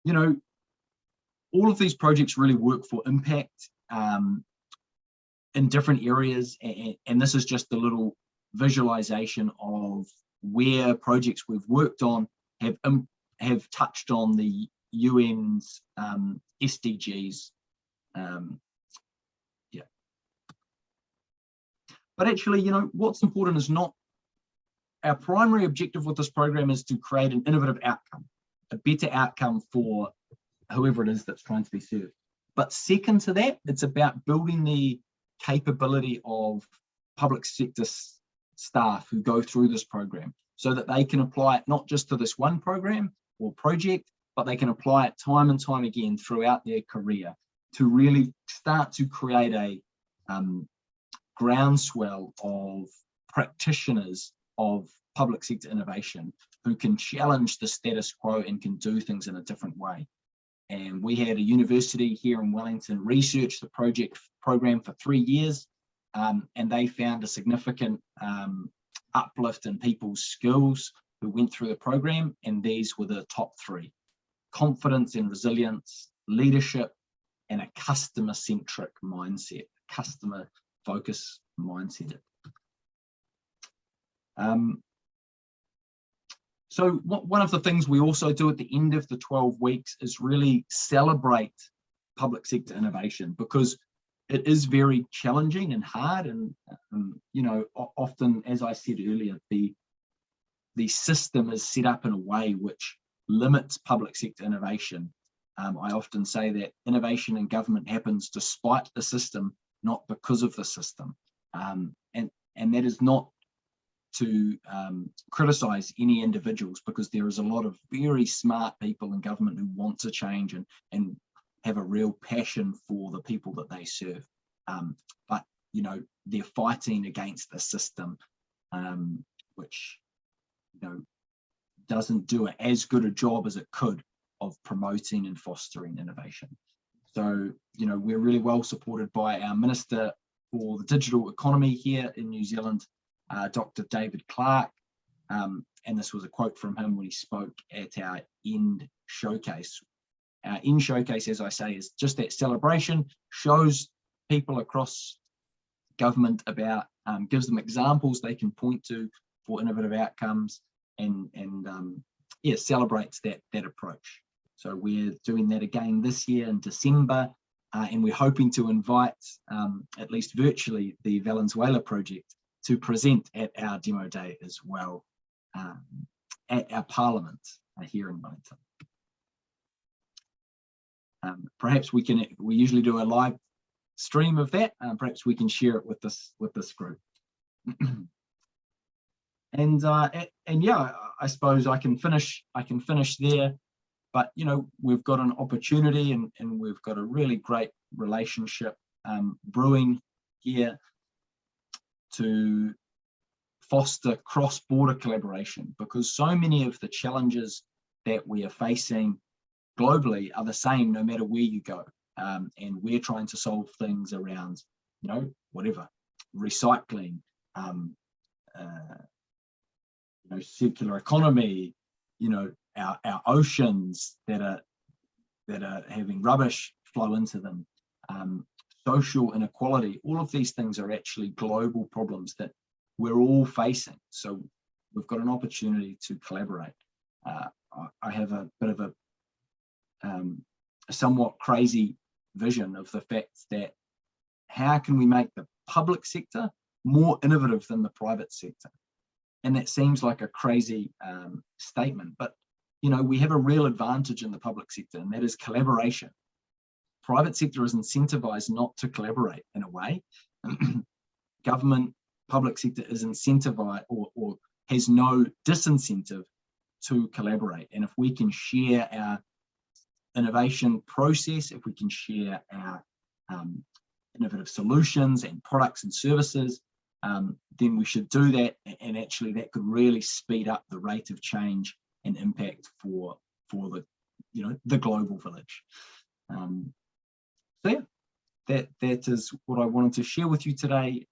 You know, all of these projects really work for impact in different areas, and this is just a little visualization of where projects we've worked on have touched on the UN's SDGs. Yeah. But actually, you know, what's important is not, our primary objective with this program is to create an innovative outcome, a better outcome for whoever it is that's trying to be served. But second to that, it's about building the capability of public sector staff who go through this program so that they can apply it not just to this one program or project, but they can apply it time and time again throughout their career to really start to create a groundswell of practitioners of public sector innovation who can challenge the status quo and can do things in a different way. And we had a university here in Wellington research the program for 3 years, and they found a significant uplift in people's skills who went through the program, and these were the top 3: confidence and resilience, leadership, and a customer-centric mindset, customer-focused mindset. So one of the things we also do at the end of the 12 weeks is really celebrate public sector innovation, because it is very challenging and hard, and you know, often, as I said earlier, the system is set up in a way which limits public sector innovation. I often say that innovation in government happens despite the system, not because of the system, and that is not to criticize any individuals, because there is a lot of very smart people in government who want to change and have a real passion for the people that they serve. But, you know, they're fighting against the system, which, you know, doesn't do as good a job as it could of promoting and fostering innovation. So, you know, we're really well supported by our Minister for the Digital Economy here in New Zealand, Dr. David Clark, and this was a quote from him when he spoke at our End Showcase. Our End Showcase, as I say, is just that celebration, shows people across government about, gives them examples they can point to for innovative outcomes, and yeah, celebrates that approach. So we're doing that again this year in December, and we're hoping to invite, at least virtually, the Valenzuela project to present at our demo day as well, at our Parliament here in Wellington. Perhaps we usually do a live stream of that. Perhaps we can share it with this group. And yeah, I suppose I can finish there. But you know, we've got an opportunity, and we've got a really great relationship brewing here to foster cross-border collaboration, because so many of the challenges that we are facing globally are the same no matter where you go, and we're trying to solve things around, you know, whatever, recycling, you know, circular economy, you know, our oceans that are having rubbish flow into them, social inequality. All of these things are actually global problems that we're all facing. So we've got an opportunity to collaborate. I have a bit of a somewhat crazy vision of the fact that how can we make the public sector more innovative than the private sector? And that seems like a crazy statement, but you know, we have a real advantage in the public sector, and that is collaboration. Private sector is incentivized not to collaborate in a way. Government, public sector is incentivized or has no disincentive to collaborate. And if we can share our innovation process, if we can share our innovative solutions and products and services, then we should do that, and actually that could really speed up the rate of change and impact for the the global village. So yeah, that is what I wanted to share with you today.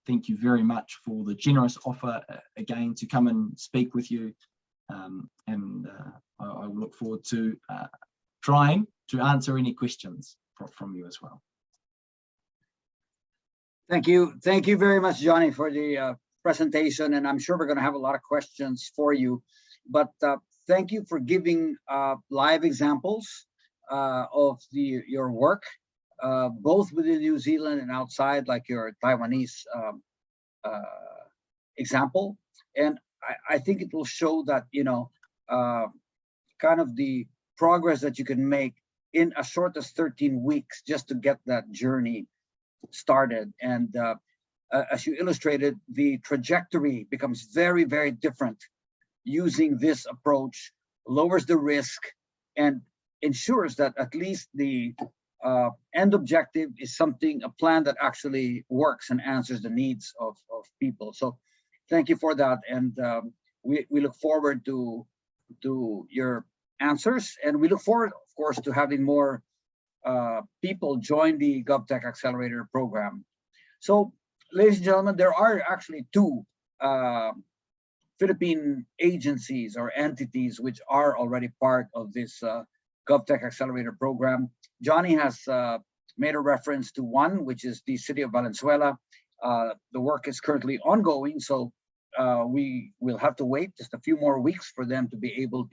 Thank you very much for the generous offer again to come and speak with you, and I look forward to trying to answer any questions from you as well. Thank you very much, Johnny, for the presentation, and I'm sure we're going to have a lot of questions for you, but thank you for giving live examples of your work, both within New Zealand and outside, like your Taiwanese example. And I think it will show that, kind of the progress that you can make in as short as 13 weeks just to get that journey started. And as you illustrated, the trajectory becomes very, very different using this approach, lowers the risk, and ensures that at least the end objective is a plan that actually works and answers the needs of people. So thank you for that. And we look forward to your answers. And we look forward, of course, to having more people join the Govtech Accelerator program. So, ladies and gentlemen, there are actually two Philippine agencies or entities which are already part of this Govtech Accelerator program. Johnny has made a reference to one, which is the City of Valenzuela. The work is currently ongoing, so we will have to wait just a few more weeks for them to be able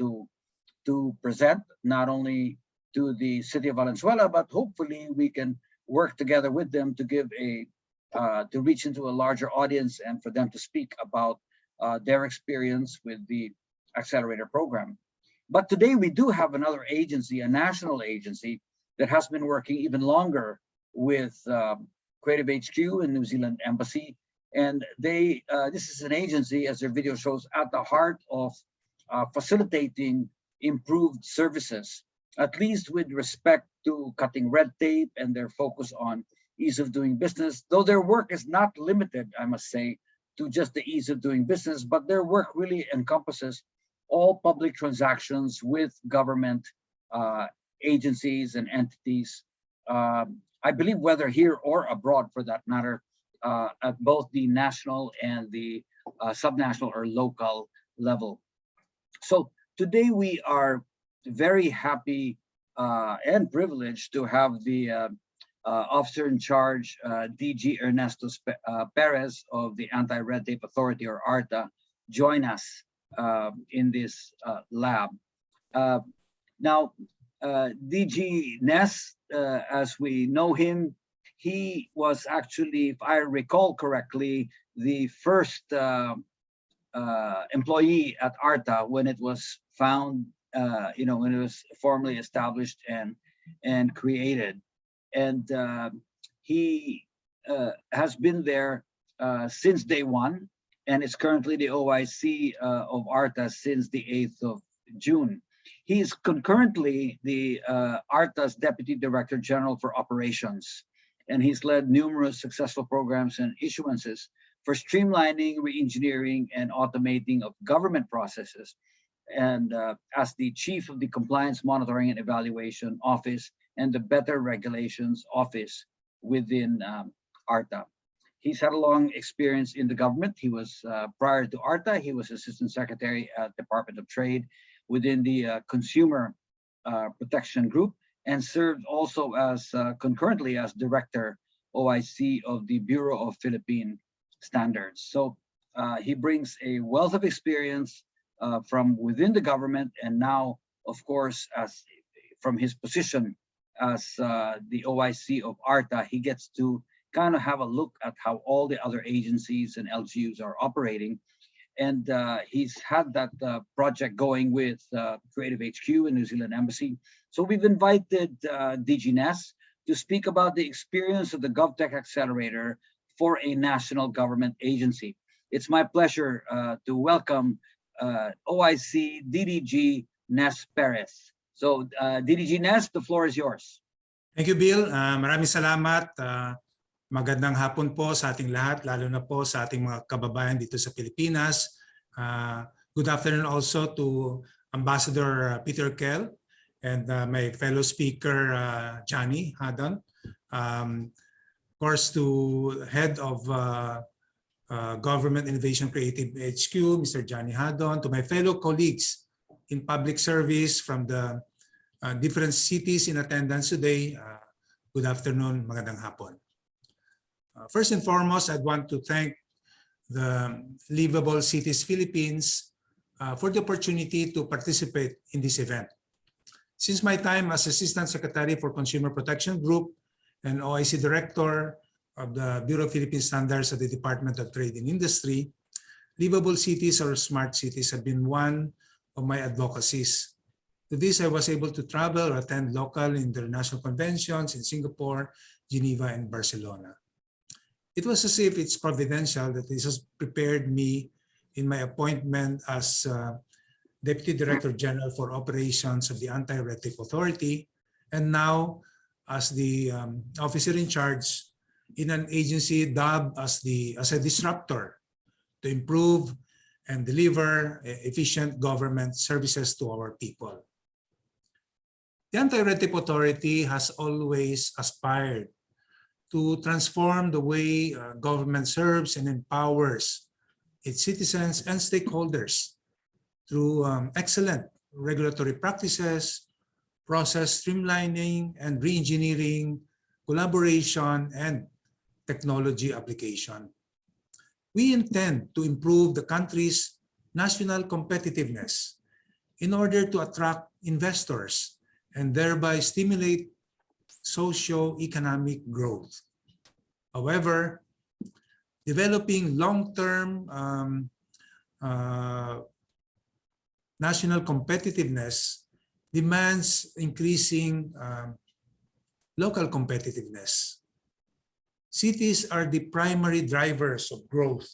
to present not only to the City of Valenzuela, but hopefully we can work together with them to give to reach into a larger audience and for them to speak about their experience with the Accelerator program. But today we do have another agency, a national agency that has been working even longer with Creative HQ and New Zealand Embassy. And this is an agency, as their video shows, at the heart of facilitating improved services, at least with respect to cutting red tape and their focus on ease of doing business, though their work is not limited, I must say, to just the ease of doing business, but their work really encompasses all public transactions with government agencies and entities, I believe whether here or abroad for that matter, at both the national and the subnational or local level. So today we are very happy and privileged to have the officer in charge, DG Ernesto Perez of the Anti-Red Tape Authority, or ARTA, join us in this lab. Now, DG Ness, as we know him, he was actually, if I recall correctly, the first employee at ARTA when it was found, when it was formally established and created. And he has been there since day one, and is currently the OIC of ARTA since the 8th of June. He is concurrently the ARTA's Deputy Director General for Operations, and he's led numerous successful programs and issuances for streamlining, re-engineering, and automating of government processes. And as the Chief of the Compliance Monitoring and Evaluation Office and the Better Regulations Office within ARTA. He's had a long experience in the government. He was, prior to ARTA, he was Assistant Secretary at Department of Trade within the Consumer Protection Group, and served also as, concurrently as Director OIC of the Bureau of Philippine Standards. So he brings a wealth of experience from within the government, and now, of course, as from his position as the OIC of ARTA, he gets to kind of have a look at how all the other agencies and LGUs are operating. And he's had that project going with Creative HQ and New Zealand Embassy. So we've invited DG Ness to speak about the experience of the Govtech Accelerator for a national government agency. It's my pleasure to welcome OIC DDG Ness Perez. So DDG Ness, the floor is yours. Thank you, Bill. Maraming salamat. Magandang hapon po sa ating lahat, lalo na po sa ating mga kababayan dito sa Pilipinas. Good afternoon also to Ambassador Peter Kell and my fellow speaker Johnny Haddon. Of course, to Head of Government Innovation Creative HQ, Mr. Johnny Haddon, to my fellow colleagues in public service from the different cities in attendance today, good afternoon, magandang hapon. First and foremost, I'd want to thank the Livable Cities Philippines for the opportunity to participate in this event. Since my time as Assistant Secretary for Consumer Protection Group and OIC Director of the Bureau of Philippine Standards at the Department of Trade and Industry, livable cities or smart cities have been one of my advocacies. To this, I was able to travel or attend local international conventions in Singapore, Geneva, and Barcelona. It was as if it's providential that this has prepared me in my appointment as Deputy Director General for Operations of the Anti-Red Tape Authority, and now as the officer in charge in an agency dubbed as a disruptor to improve and deliver efficient government services to our people. The Anti-Red Tape Authority has always aspired to transform the way government serves and empowers its citizens and stakeholders through excellent regulatory practices, process streamlining and re-engineering, collaboration, and technology application. We intend to improve the country's national competitiveness in order to attract investors and thereby stimulate socio-economic growth. However, developing long-term national competitiveness demands increasing local competitiveness. Cities are the primary drivers of growth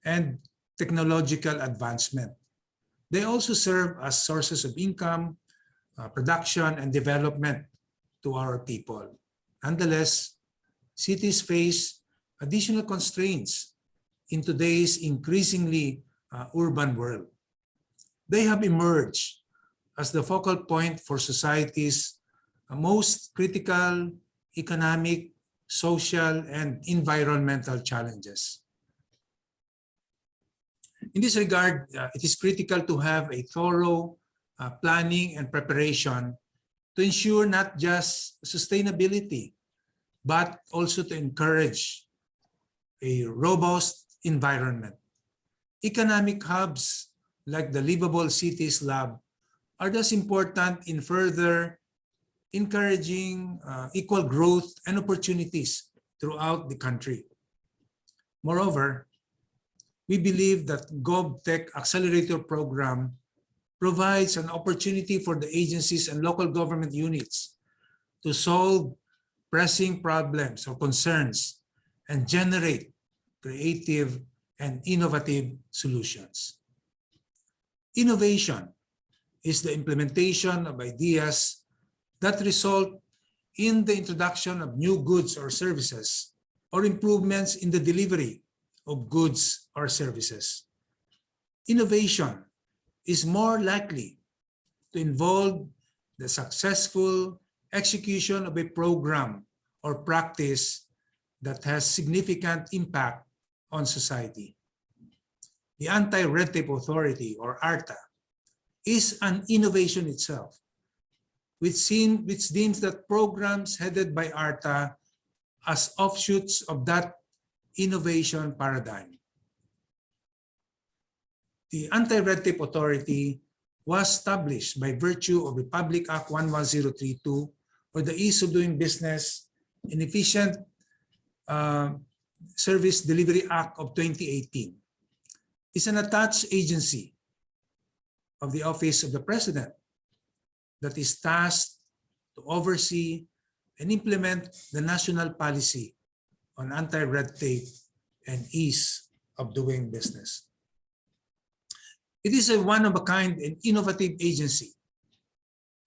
and technological advancement. They also serve as sources of income, production, and development to our people. Nonetheless, cities face additional constraints in today's increasingly urban world. They have emerged as the focal point for society's most critical economic, social, and environmental challenges. In this regard, it is critical to have a thorough planning and preparation to ensure not just sustainability, but also to encourage a robust environment. Economic hubs like the Livable Cities Lab are thus important in further encouraging equal growth and opportunities throughout the country. Moreover, we believe that Govtech Accelerator Program provides an opportunity for the agencies and local government units to solve pressing problems or concerns and generate creative and innovative solutions. Innovation is the implementation of ideas that result in the introduction of new goods or services or improvements in the delivery of goods or services. Innovation is more likely to involve the successful execution of a program or practice that has significant impact on society. The Anti-Red Tape Authority, or ARTA, is an innovation itself, which deems that programs headed by ARTA as offshoots of that innovation paradigm. The Anti-Red Tape Authority was established by virtue of the Public Act 11032, or the Ease of Doing Business and Efficient Service Delivery Act of 2018. It's an attached agency of the Office of the President that is tasked to oversee and implement the national policy on anti-red tape and ease of doing business. It is a one-of-a-kind and innovative agency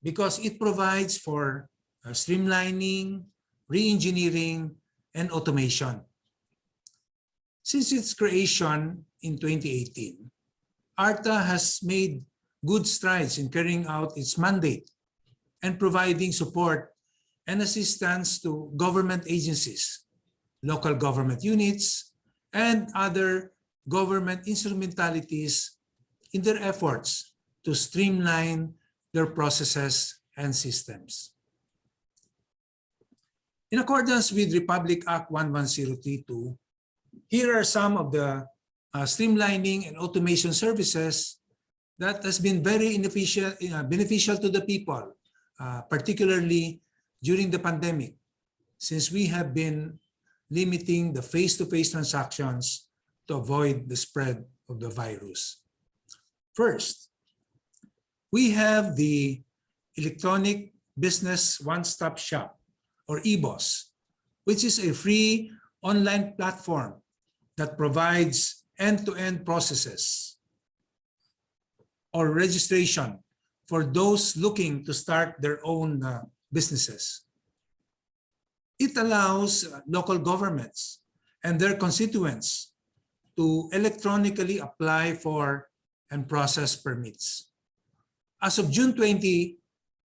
because it provides for streamlining, re-engineering, and automation. Since its creation in 2018, ARTA has made good strides in carrying out its mandate and providing support and assistance to government agencies, local government units, and other government instrumentalities in their efforts to streamline their processes and systems. In accordance with Republic Act 11032, here are some of the streamlining and automation services that has been very beneficial to the people, particularly during the pandemic, since we have been limiting the face-to-face transactions to avoid the spread of the virus. First, we have the Electronic Business One-Stop Shop, or EBOS, which is a free online platform that provides end-to-end processes or registration for those looking to start their own businesses. It allows local governments and their constituents to electronically apply for and process permits. As of June 20,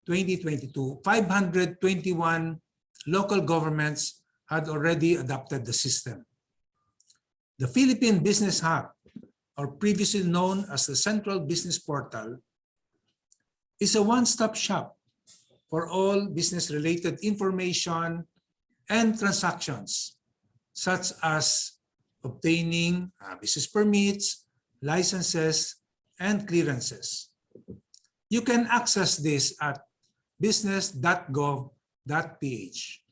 2022, 521 local governments had already adopted the system. The Philippine Business Hub, or previously known as the Central Business Portal, is a one-stop shop for all business-related information and transactions, such as obtaining business permits, licenses, and clearances. You can access this at business.gov.ph.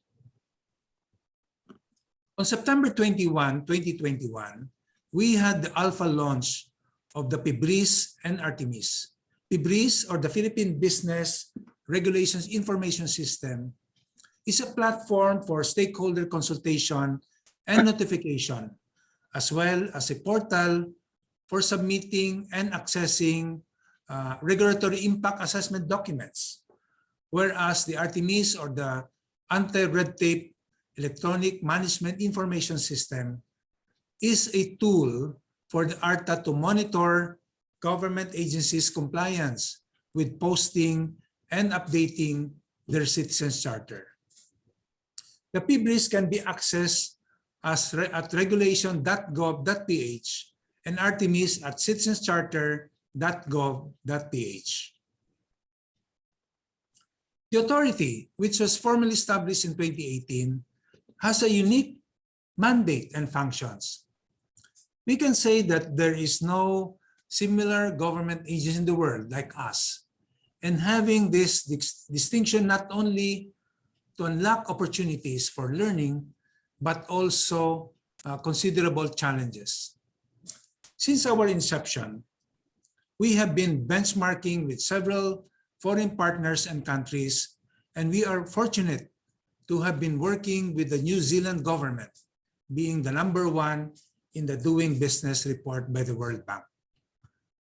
On September 21, 2021, we had the alpha launch of the PIBRIS and Artemis. PIBRIS, or the Philippine Business Regulations Information System, is a platform for stakeholder consultation and notification, as well as a portal for submitting and accessing regulatory impact assessment documents, whereas the Artemis, or the Anti-Red Tape Electronic Management Information System, is a tool for the ARTA to monitor government agencies' compliance with posting and updating their Citizens Charter. The PIBRIS can be accessed at regulation.gov.ph and Artemis at citizenscharter.gov.ph. The authority, which was formally established in 2018, has a unique mandate and functions. We can say that there is no similar government agency in the world like us, and having this distinction not only to unlock opportunities for learning, but also considerable challenges. Since our inception, we have been benchmarking with several foreign partners and countries, and we are fortunate to have been working with the New Zealand government, being the #1 in the Doing Business report by the World Bank.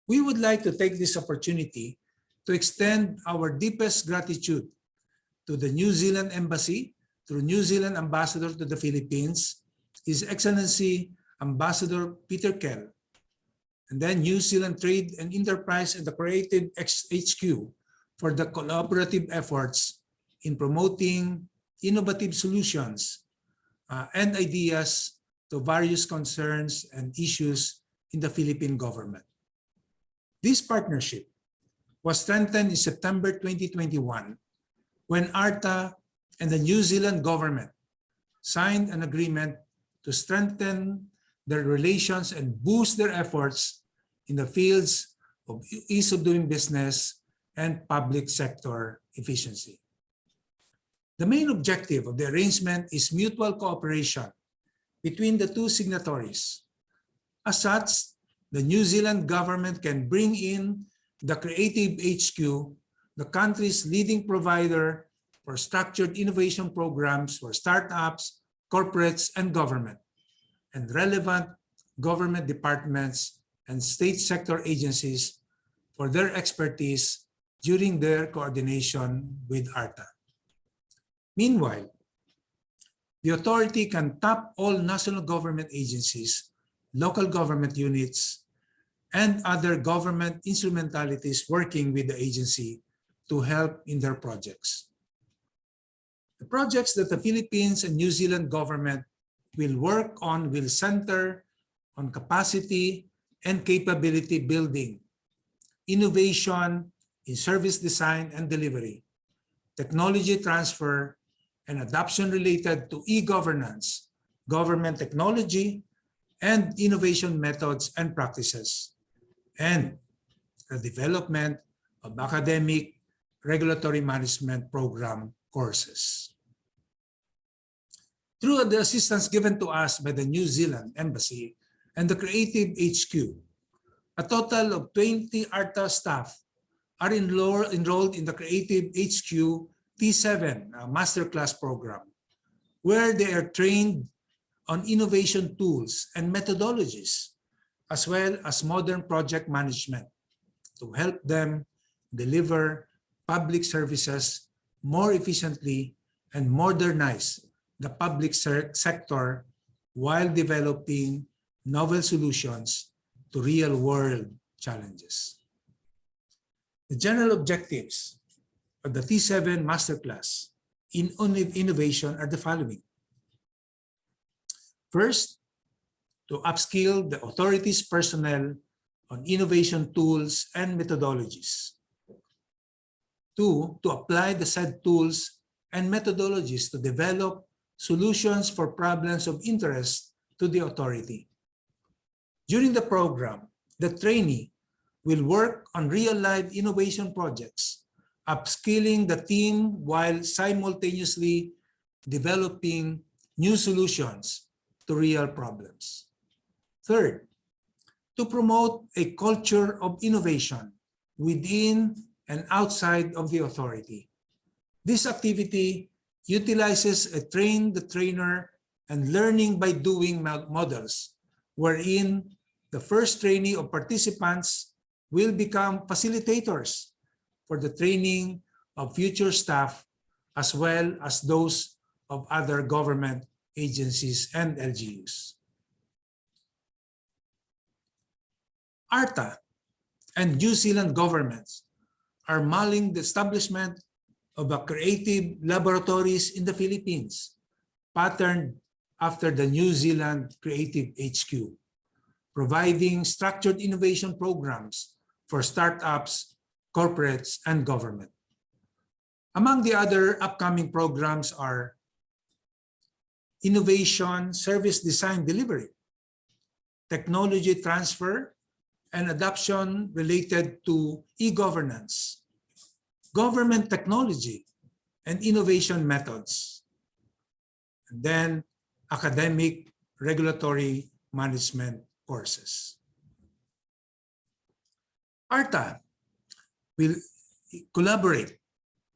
We would like to take this opportunity to extend our deepest gratitude to the New Zealand Embassy, through New Zealand Ambassador to the Philippines, His Excellency Ambassador Peter Kell, and then New Zealand Trade and Enterprise and the Creative HQ for the collaborative efforts in promoting innovative solutions and ideas to various concerns and issues in the Philippine government. This partnership was strengthened in September 2021 when ARTA and the New Zealand government signed an agreement to strengthen their relations and boost their efforts in the fields of ease of doing business and public sector efficiency. The main objective of the arrangement is mutual cooperation between the two signatories. As such, the New Zealand government can bring in the Creative HQ, the country's leading provider for structured innovation programs for startups, corporates, and government, and relevant government departments and state sector agencies for their expertise during their coordination with ARTA. Meanwhile, the authority can tap all national government agencies, local government units, and other government instrumentalities working with the agency to help in their projects. The projects that the Philippines and New Zealand government will work on will center on capacity and capability building, innovation in service design and delivery, technology transfer, and adoption related to e-governance, government technology, and innovation methods and practices, and the development of academic regulatory management program courses. Through the assistance given to us by the New Zealand Embassy and the Creative HQ, a total of 20 ARTA staff are enrolled in the Creative HQ T7 Masterclass program, where they are trained on innovation tools and methodologies, as well as modern project management to help them deliver public services more efficiently and modernize the public sector while developing novel solutions to real-world challenges. The general objectives of the T7 Masterclass in innovation are the following. First, to upskill the authorities' personnel on innovation tools and methodologies. Two, to apply the said tools and methodologies to develop solutions for problems of interest to the authority. During the program, the trainee will work on real-life innovation projects, upskilling the team while simultaneously developing new solutions to real problems. Third, to promote a culture of innovation within and outside of the authority. This activity utilizes a train-the-trainer and learning by doing models, wherein the first trainee of participants will become facilitators for the training of future staff as well as those of other government agencies and LGUs. ARTA and New Zealand governments are mulling the establishment of a creative laboratories in the Philippines, patterned after the New Zealand Creative HQ, providing structured innovation programs for startups, corporates, and government. Among the other upcoming programs are innovation, service design delivery, technology transfer and adoption related to e-governance, government technology and innovation methods, and then academic regulatory management courses. ARTA will collaborate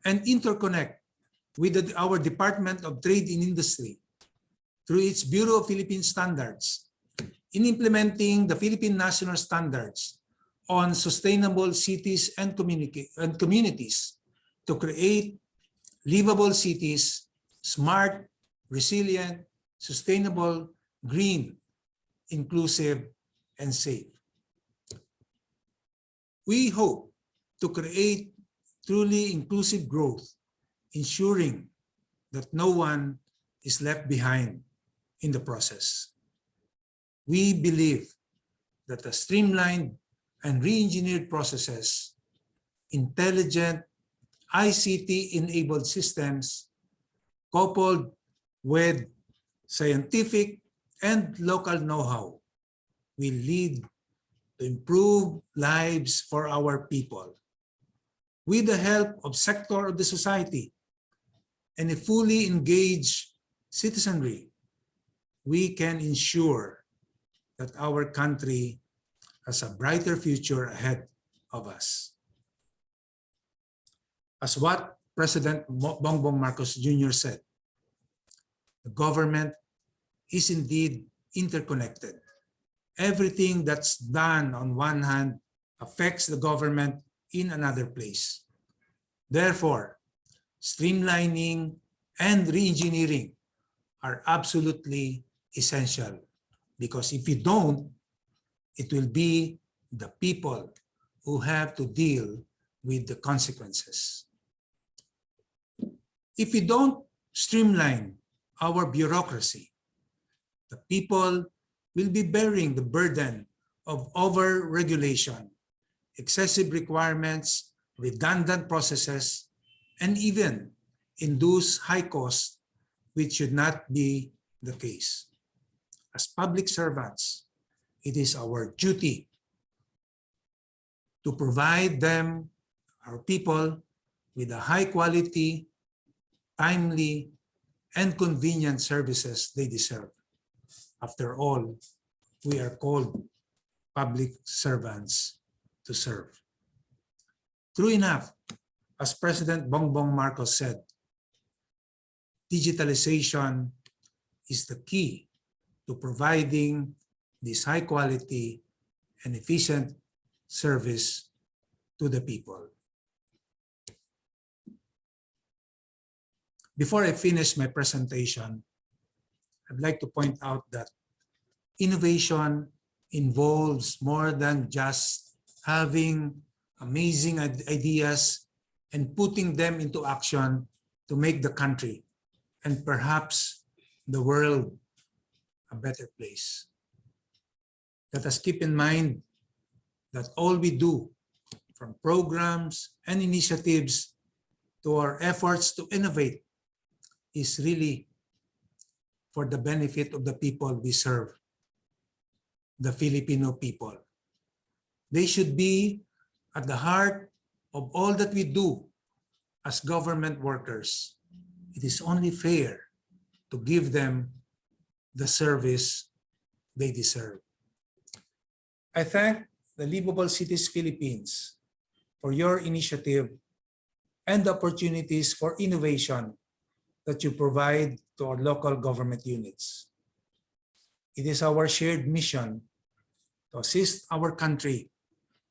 and interconnect with our Department of Trade and Industry through its Bureau of Philippine Standards in implementing the Philippine National Standards on sustainable cities and communities to create livable cities, smart, resilient, sustainable, green, inclusive, and safe. We hope to create truly inclusive growth, ensuring that no one is left behind in the process. We believe that the streamlined and re-engineered processes, intelligent ICT-enabled systems, coupled with scientific and local know-how, will lead to improved lives for our people. With the help of sector of the society and a fully engaged citizenry, we can ensure that our country has a brighter future ahead of us. As what President Bongbong Marcos Jr. said, the government is indeed interconnected. Everything that's done on one hand affects the government in another place. Therefore, streamlining and re-engineering are absolutely essential, because if you don't, it will be the people who have to deal with the consequences. If we don't streamline our bureaucracy, the people will be bearing the burden of over-regulation, excessive requirements, redundant processes, and even induce high costs, which should not be the case. As public servants, it is our duty to provide them, our people, with the high quality, timely, and convenient services they deserve. After all, we are called public servants to serve. True enough, as President Bongbong Marcos said, digitalization is the key to providing this high quality and efficient service to the people. Before I finish my presentation, I'd like to point out that innovation involves more than just having amazing ideas and putting them into action to make the country and perhaps the world a better place. Let us keep in mind that all we do, from programs and initiatives to our efforts to innovate, is really for the benefit of the people we serve, the Filipino people. They should be at the heart of all that we do as government workers. It is only fair to give them the service they deserve. I thank the Livable Cities Philippines for your initiative and the opportunities for innovation that you provide to our local government units. It is our shared mission to assist our country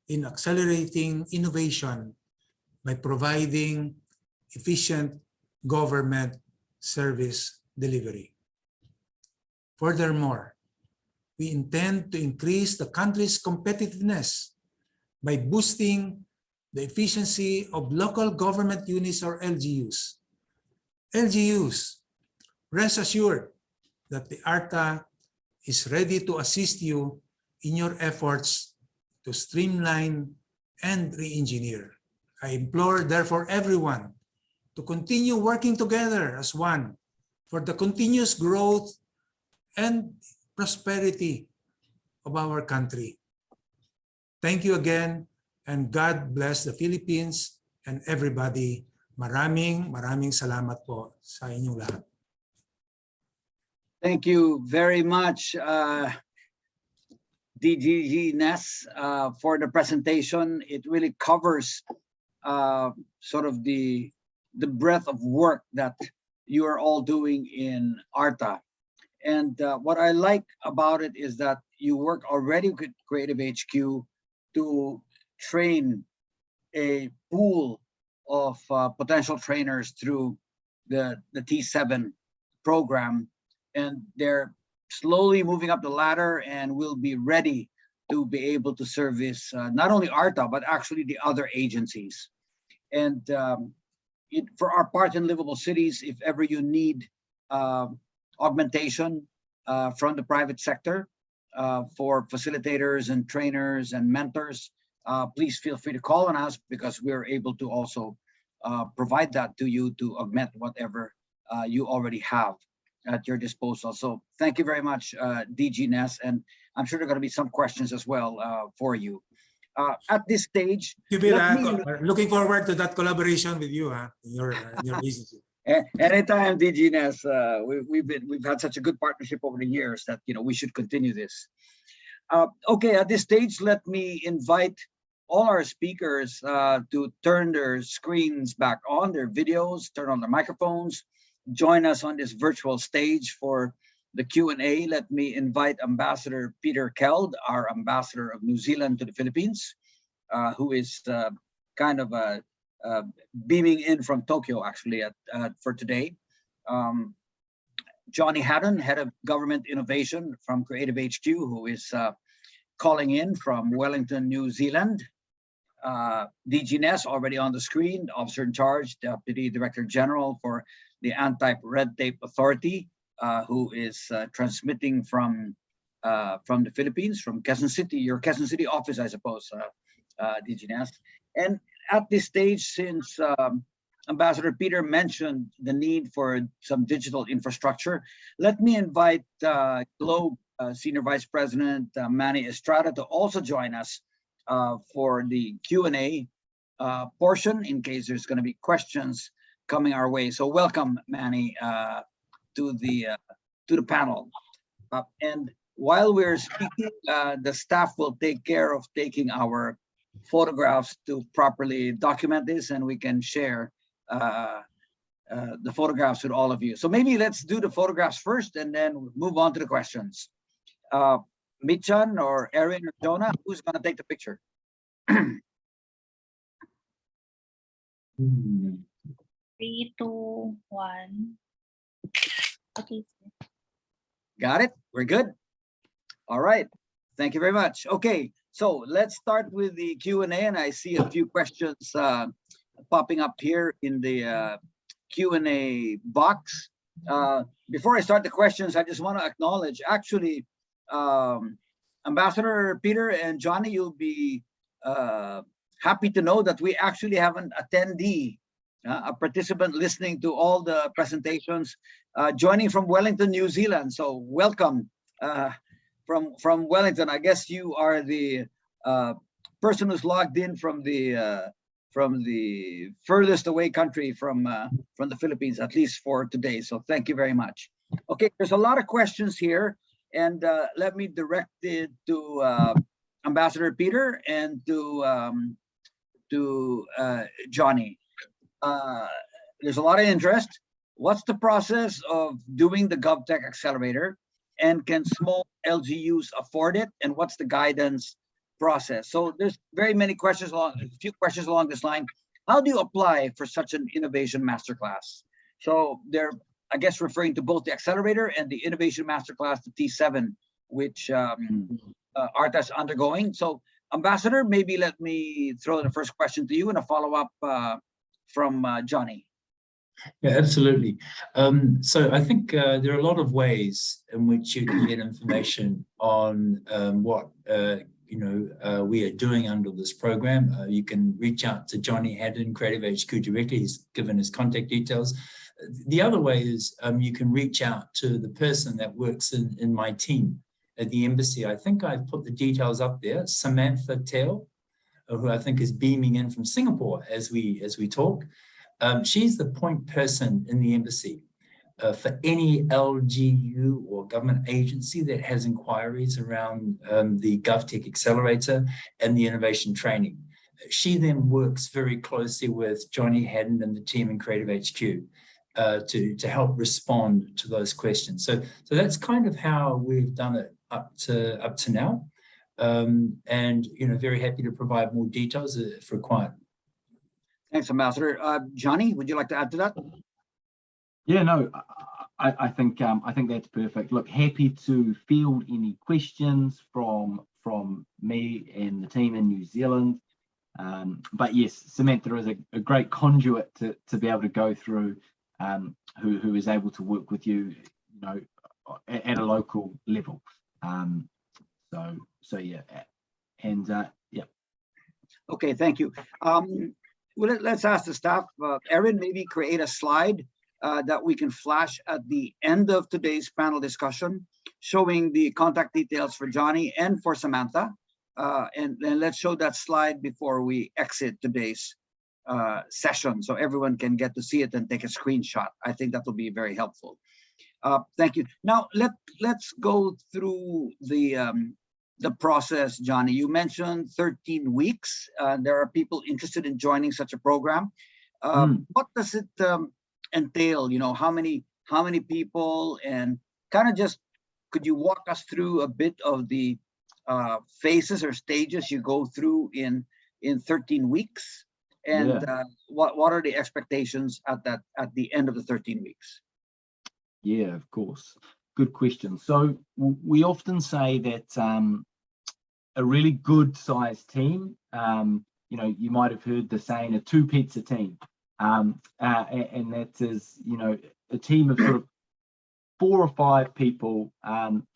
in accelerating innovation by providing efficient government service delivery. Furthermore, we intend to increase the country's competitiveness by boosting the efficiency of local government units, or LGUs. LGUs, rest assured that the ARTA is ready to assist you in your efforts to streamline and re-engineer. I implore, therefore, everyone to continue working together as one for the continuous growth and prosperity of our country. Thank you again, and God bless the Philippines and everybody. Maraming salamat po sa inyong lahat. Thank you very much, DG Ness, for the presentation. It really covers sort of the breadth of work that you are all doing in ARTA. And what I like about it is that you work already with Creative HQ to train a pool of potential trainers through the T7 program, and they're slowly moving up the ladder and will be ready to be able to service not only ARTA, but actually the other agencies. And for our part in Livable Cities, if ever you need augmentation from the private sector for facilitators and trainers and mentors, please feel free to call on us, because we're able to also provide that to you to augment whatever you already have at your disposal. So thank you very much, DG Ness, and I'm sure there are going to be some questions as well for you. At this stage, looking forward to that collaboration with you, in your agency. Anytime, DG Ness. We've had such a good partnership over the years that we should continue this. Okay, at this stage, let me invite all our speakers to turn their screens back on, their videos, turn on their microphones, join us on this virtual stage for the Q&A. Let me invite Ambassador Peter Keld, our Ambassador of New Zealand to the Philippines, who is kind of beaming in from Tokyo, actually, for today. Johnny Haddon, Head of Government Innovation from Creative HQ, who is calling in from Wellington, New Zealand. DG Ness, already on the screen, Officer in Charge, Deputy Director General for the Anti-Red Tape Authority, who is transmitting from the Philippines, from Quezon City, your Quezon City office, I suppose, DG Ness. And at this stage, since Ambassador Peter mentioned the need for some digital infrastructure, let me invite Globe Senior Vice President Manny Estrada to also join us for the Q&A portion, in case there's going to be questions coming our way. So welcome, Manny, to the panel. And while we're speaking, the staff will take care of taking our photographs to properly document this, and we can share the photographs with all of you. So maybe let's do the photographs first and then move on to the questions. Michan or Erin or Jonah, who's going to take the picture? 3, 2, 1. Okay. Got it? We're good? All right. Thank you very much. Okay, so let's start with the Q&A, and I see a few questions popping up here in the Q&A box. Before I start the questions, I just want to acknowledge, actually, Ambassador Peter and Johnny, you'll be happy to know that we actually have an attendee, a participant listening to all the presentations, joining from Wellington, New Zealand. So welcome from Wellington. I guess you are the person who's logged in from the furthest away country from the Philippines, at least for today. So thank you very much. Okay, there's a lot of questions here, and let me direct it to Ambassador Peter and to Johnny. There's a lot of interest. What's the process of doing the Govtech Accelerator, and can small LGUs afford it? And what's the guidance process? So there's very many questions a few questions along this line. How do you apply for such an innovation masterclass? So they're, I guess, referring to both the accelerator and the innovation masterclass, the T7, which ARTA's undergoing. So Ambassador, maybe let me throw the first question to you and a follow-up from Johnny. Yeah, absolutely. So I think there are a lot of ways in which you can get information on what we are doing under this program. You can reach out to Johnny Haddon, Creative HQ directly. He's given his contact details. The other way is you can reach out to the person that works in my team at the embassy. I think I've put the details up there. Samantha Teo, who I think is beaming in from Singapore as we talk. She's the point person in the embassy for any LGU or government agency that has inquiries around the Govtech Accelerator and the innovation training. She then works very closely with Johnny Haddon and the team in Creative HQ to help respond to those questions. So that's kind of how we've done it up to now, and very happy to provide more details if required. Thanks, Ambassador. Johnny, would you like to add to that? Yeah, no, I think that's perfect. Look, happy to field any questions from me and the team in New Zealand. But yes, Samantha is a great conduit to be able to go through, who is able to work with you, at a local level. So yeah, and yeah. Okay, thank you. Well, let's ask the staff. Erin, maybe create a slide that we can flash at the end of today's panel discussion, showing the contact details for Johnny and for Samantha. And let's show that slide before we exit today's session, so everyone can get to see it and take a screenshot. I think that will be very helpful. Thank you. Now let's go through the process, Johnny. You mentioned 13 weeks. There are people interested in joining such a program. What does it entail? How many people, and kind of just, could you walk us through a bit of the phases or stages you go through in 13 weeks? And what are the expectations at the end of the 13 weeks? Yeah, of course. Good question. So we often say that a really good sized team, you know, you might have heard the saying a 2 pizza team. And that is, you know, a team of sort of 4 or 5 people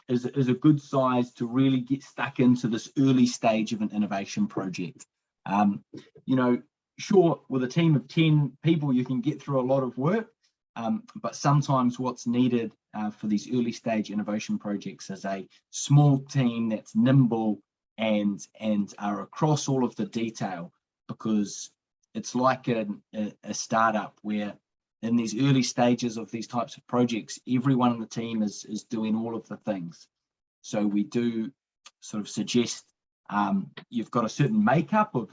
is a good size to really get stuck into this early stage of an innovation project. You know, sure, with a team of 10 people, you can get through a lot of work, but sometimes what's needed for these early stage innovation projects is a small team that's nimble and are across all of the detail, because it's like a startup where in these early stages of these types of projects, everyone on the team is doing all of the things. So we do sort of suggest you've got a certain makeup of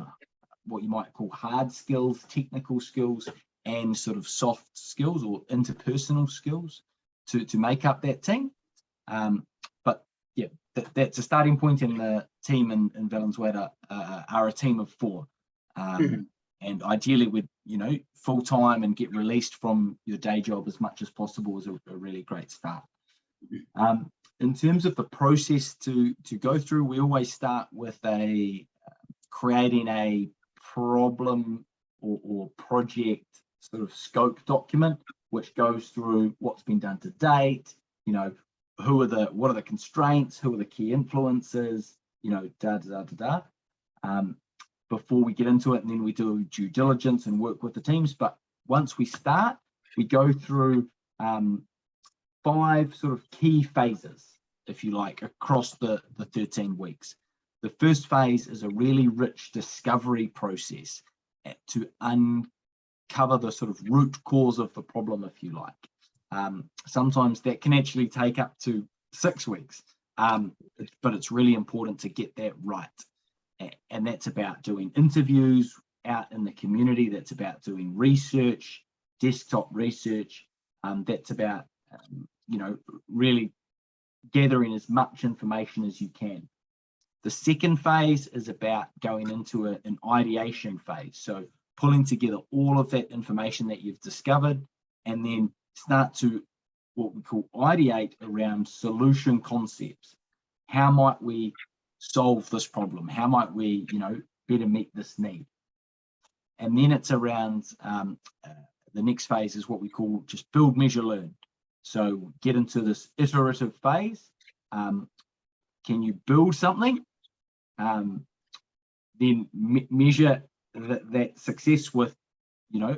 what you might call hard skills, technical skills, and sort of soft skills or interpersonal skills to make up that team. But yeah, that's a starting point, and the team in Valenzuela are a team of 4. And ideally with, you know, full time and get released from your day job as much as possible is a really great start. In terms of the process to go through, we always start with creating a problem or project sort of scope document, which goes through what's been done to date, you know, what are the constraints, who are the key influences, you know, before we get into it, and then we do due diligence and work with the teams. But once we start, we go through 5 sort of key phases, if you like, across the 13 weeks. The first phase is a really rich discovery process to uncover the sort of root cause of the problem, if you like. Sometimes that can actually take up to 6 weeks, but it's really important to get that right. And that's about doing interviews out in the community. That's about doing research, desktop research. That's about, you know, really gathering as much information as you can. The second phase is about going into an ideation phase. So pulling together all of that information that you've discovered, and then start to what we call ideate around solution concepts. How might we solve this problem? How might we, you know, better meet this need? And then it's around the next phase is what we call just build, measure, learn. So get into this iterative phase. Can you build something? Then measure that success with, you know,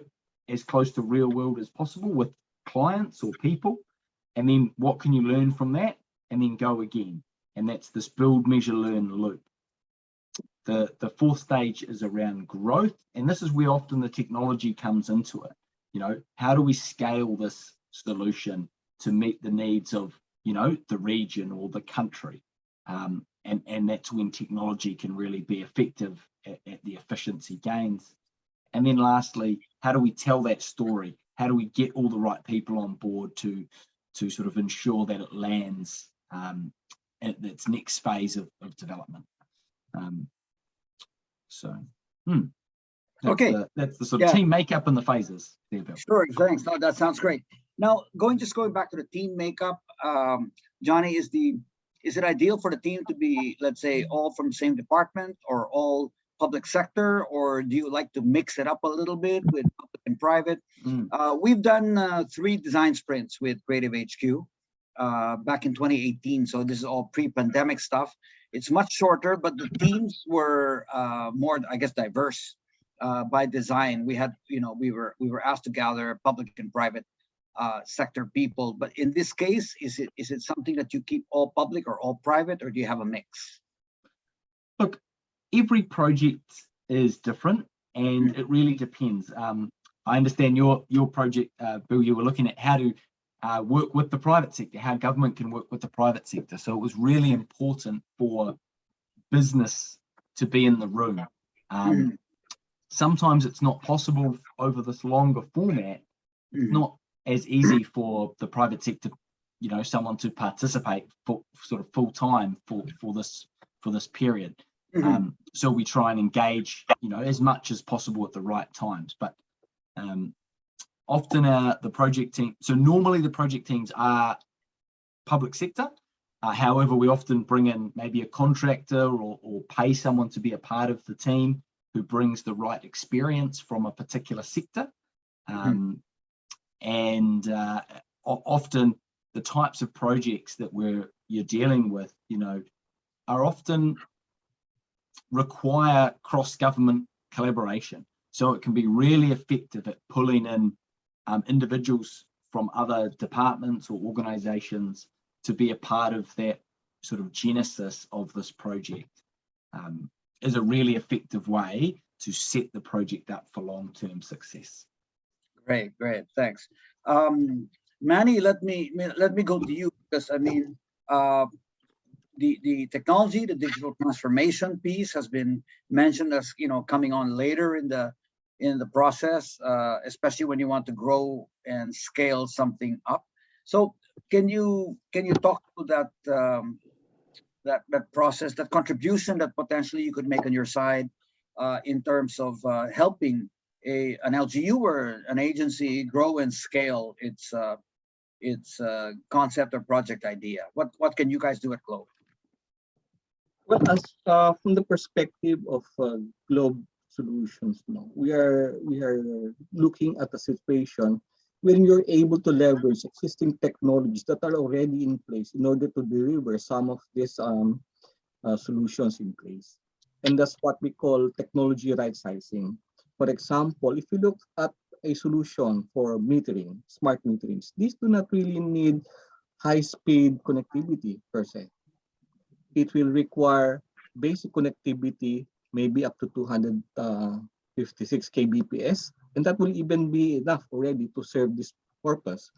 as close to real world as possible with clients or people. And then what can you learn from that? And then go again. And that's this build, measure, learn loop. The fourth stage is around growth. And this is where often the technology comes into it. You know, how do we scale this solution to meet the needs of, you know, the region or the country? And that's when technology can really be effective at the efficiency gains. And then lastly, how do we tell that story? How do we get all the right people on board to sort of ensure that it lands at its next phase of development? That's the sort of team makeup and the phases there, Bill. Sure, thanks. No, that sounds great. Now, going back to the team makeup, Johnny, is it ideal for the team to be, let's say, all from the same department or all public sector, or do you like to mix it up a little bit with public and private? We've done 3 design sprints with Creative HQ back in 2018. So this is all pre-pandemic stuff. It's much shorter, but the teams were more, I guess, diverse by design. We had, you know, we were asked to gather public and private sector people. But in this case, is it something that you keep all public or all private, or do you have a mix? Look, every project is different, and it really depends. I understand your project, Bill, you were looking at how to work with the private sector, how government can work with the private sector. So it was really important for business to be in the room. Sometimes it's not possible over this longer format. It's not as easy for the private sector, you know, someone to participate for sort of full time for this period. So we try and engage, you know, as much as possible at the right times. But often the project team, so normally the project teams are public sector. However, we often bring in maybe a contractor or pay someone to be a part of the team who brings the right experience from a particular sector. And often the types of projects that you're dealing with, are often require cross-government collaboration. So it can be really effective at pulling in individuals from other departments or organizations to be a part of that sort of genesis of this project. Is a really effective way to set the project up for long-term success. Great, thanks. Manny, let me go to you, because I mean, the technology, the digital transformation piece has been mentioned as coming on later in the process, especially when you want to grow and scale something up. So can you talk to that process, that contribution that potentially you could make on your side in terms of helping an LGU or an agency grow and scale its concept or project idea? What can you guys do at Globe? Well, as from the perspective of Globe Solutions, we are looking at a situation when you're able to leverage existing technologies that are already in place in order to deliver some of these solutions in place. And that's what we call technology right sizing. For example, if you look at a solution for metering, smart meterings, these do not really need high-speed connectivity per se. It will require basic connectivity, maybe up to 256 kbps, and that will even be enough already to serve this purpose.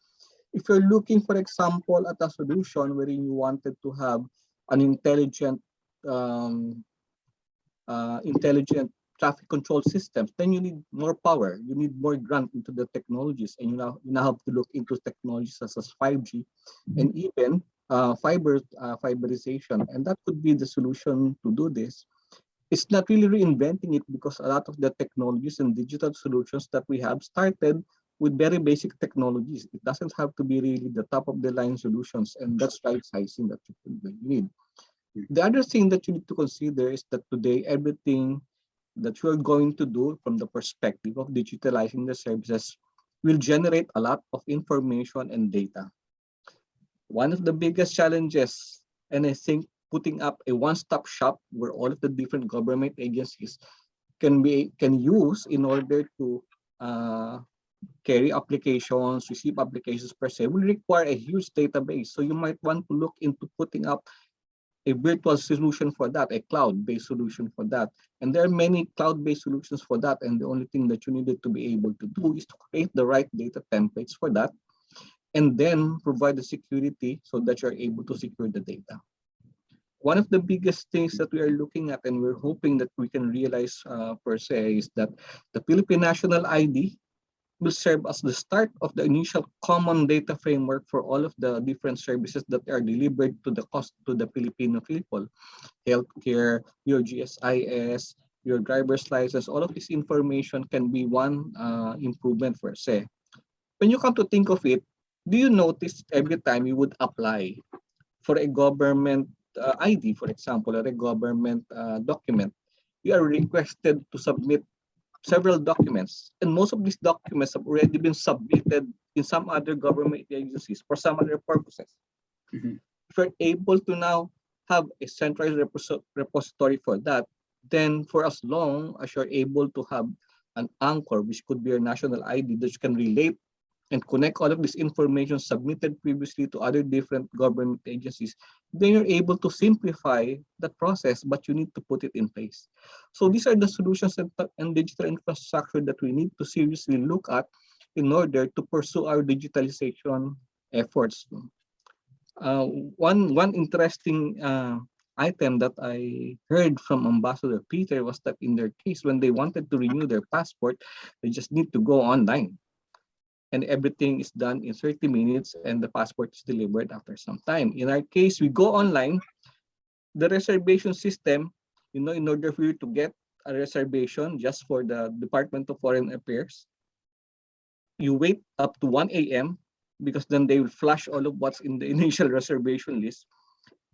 If you're looking, for example, at a solution wherein you wanted to have an intelligent traffic control systems, then you need more power. You need more grant into the technologies, and you now have to look into technologies such as 5G and even fiberization, and that could be the solution to do this. It's not really reinventing it, because a lot of the technologies and digital solutions that we have started with very basic technologies. It doesn't have to be really the top of the line solutions, and that's right sizing that you need. The other thing that you need to consider is that today everything that you're going to do from the perspective of digitalizing the services will generate a lot of information and data. One of the biggest challenges, and I think putting up a one-stop shop where all of the different government agencies can use in order to carry applications, receive applications per se, will require a huge database. So you might want to look into putting up a virtual solution for that, a cloud-based solution for that. And there are many cloud-based solutions for that. And the only thing that you needed to be able to do is to create the right data templates for that, and then provide the security so that you're able to secure the data. One of the biggest things that we are looking at, and we're hoping that we can realize per se, is that the Philippine National ID will serve as the start of the initial common data framework for all of the different services that are delivered to the Filipino people. Healthcare, your GSIS, your driver's license, all of this information can be one improvement per se. When you come to think of it, do you notice every time you would apply for a government ID, for example, or a government document, you are requested to submit several documents, and most of these documents have already been submitted in some other government agencies for some other purposes. If you're able to now have a centralized repository for that, then for as long as you're able to have an anchor, which could be your national ID, that you can relate and connect all of this information submitted previously to other different government agencies, then you're able to simplify the process, but you need to put it in place. So these are the solutions and digital infrastructure that we need to seriously look at in order to pursue our digitalization efforts. One interesting item that I heard from Ambassador Peter was that in their case, when they wanted to renew their passport, they just need to go online, and everything is done in 30 minutes, and the passport is delivered after some time. In our case, we go online. The reservation system, in order for you to get a reservation just for the Department of Foreign Affairs, you wait up to 1 a.m. because then they will flash all of what's in the initial reservation list,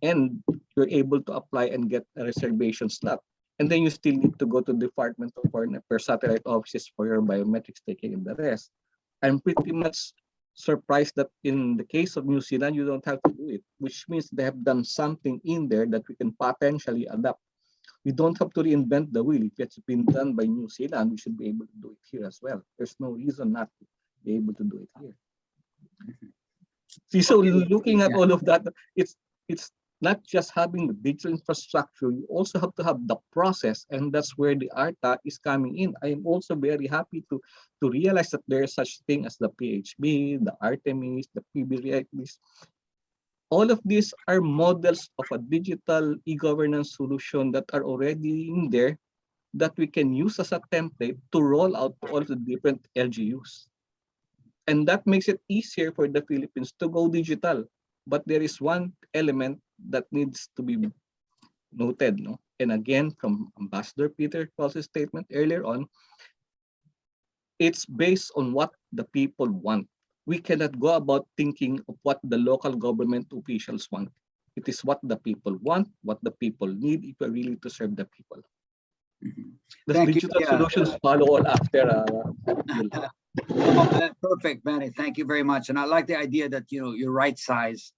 and you're able to apply and get a reservation slot. And then you still need to go to the Department of Foreign Affairs satellite offices for your biometrics taking and the rest. I'm pretty much surprised that in the case of New Zealand, you don't have to do it, which means they have done something in there that we can potentially adapt. We don't have to reinvent the wheel. If it's been done by New Zealand, we should be able to do it here as well. There's no reason not to be able to do it here. See, so looking at all of that, it's not just having the digital infrastructure, you also have to have the process, and that's where the ARTA is coming in. I am also very happy to realize that there is such thing as the PHB, the Artemis, the PBREX. All of these are models of a digital e-governance solution that are already in there that we can use as a template to roll out to all the different LGUs. And that makes it easier for the Philippines to go digital. But there is one element that needs to be noted, no? And again, from Ambassador Peter Paul's statement earlier on, it's based on what the people want. We cannot go about thinking of what the local government officials want. It is what the people want, what the people need if we're really to serve the people. The digital solutions follow all after. Perfect, Manny. Thank you very much. And I like the idea that you right size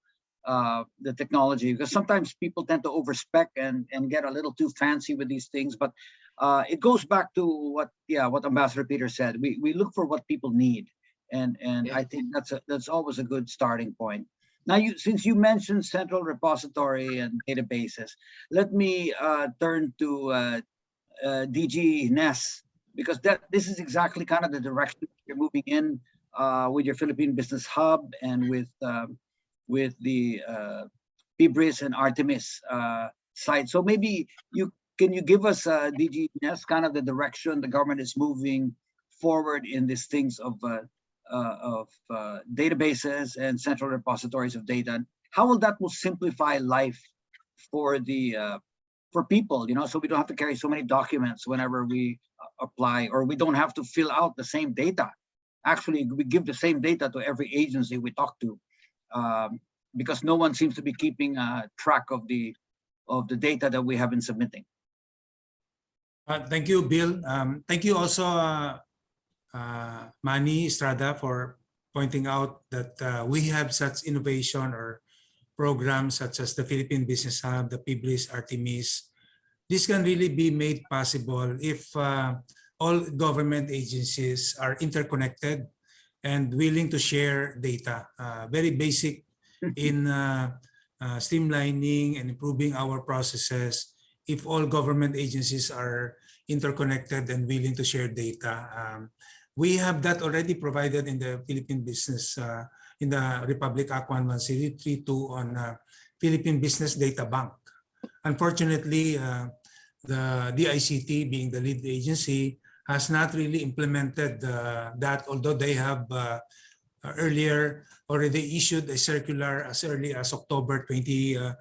the technology, because sometimes people tend to overspec and get a little too fancy with these things. But it goes back to what Ambassador Peter said. We look for what people need, and I think that's always a good starting point. Now, since you mentioned central repository and databases, let me turn to DG Ness, because this is exactly kind of the direction you're moving in with your Philippine Business Hub and with the PBRIS and Artemis site. So maybe can you give us, DG Ness, kind of the direction the government is moving forward in these things of databases and central repositories of data? How will that simplify life for the for people, so we don't have to carry so many documents whenever we apply, or we don't have to fill out the same data. Actually, we give the same data to every agency we talk to, because no one seems to be keeping track of the data that we have been submitting. Thank you, Bill. Thank you also, Manny Estrada, for pointing out that we have such innovation or programs such as the Philippine Business Hub, the PBRIS, Artemis. This can really be made possible if all government agencies are interconnected and willing to share data. Very basic in streamlining and improving our processes. If all government agencies are interconnected and willing to share data, we have that already provided in the Philippine Business, in the Republic Act 11332 on Philippine Business Data Bank. Unfortunately, the DICT, being the lead agency, has not really implemented that, although they have earlier already issued a circular as early as October 2020,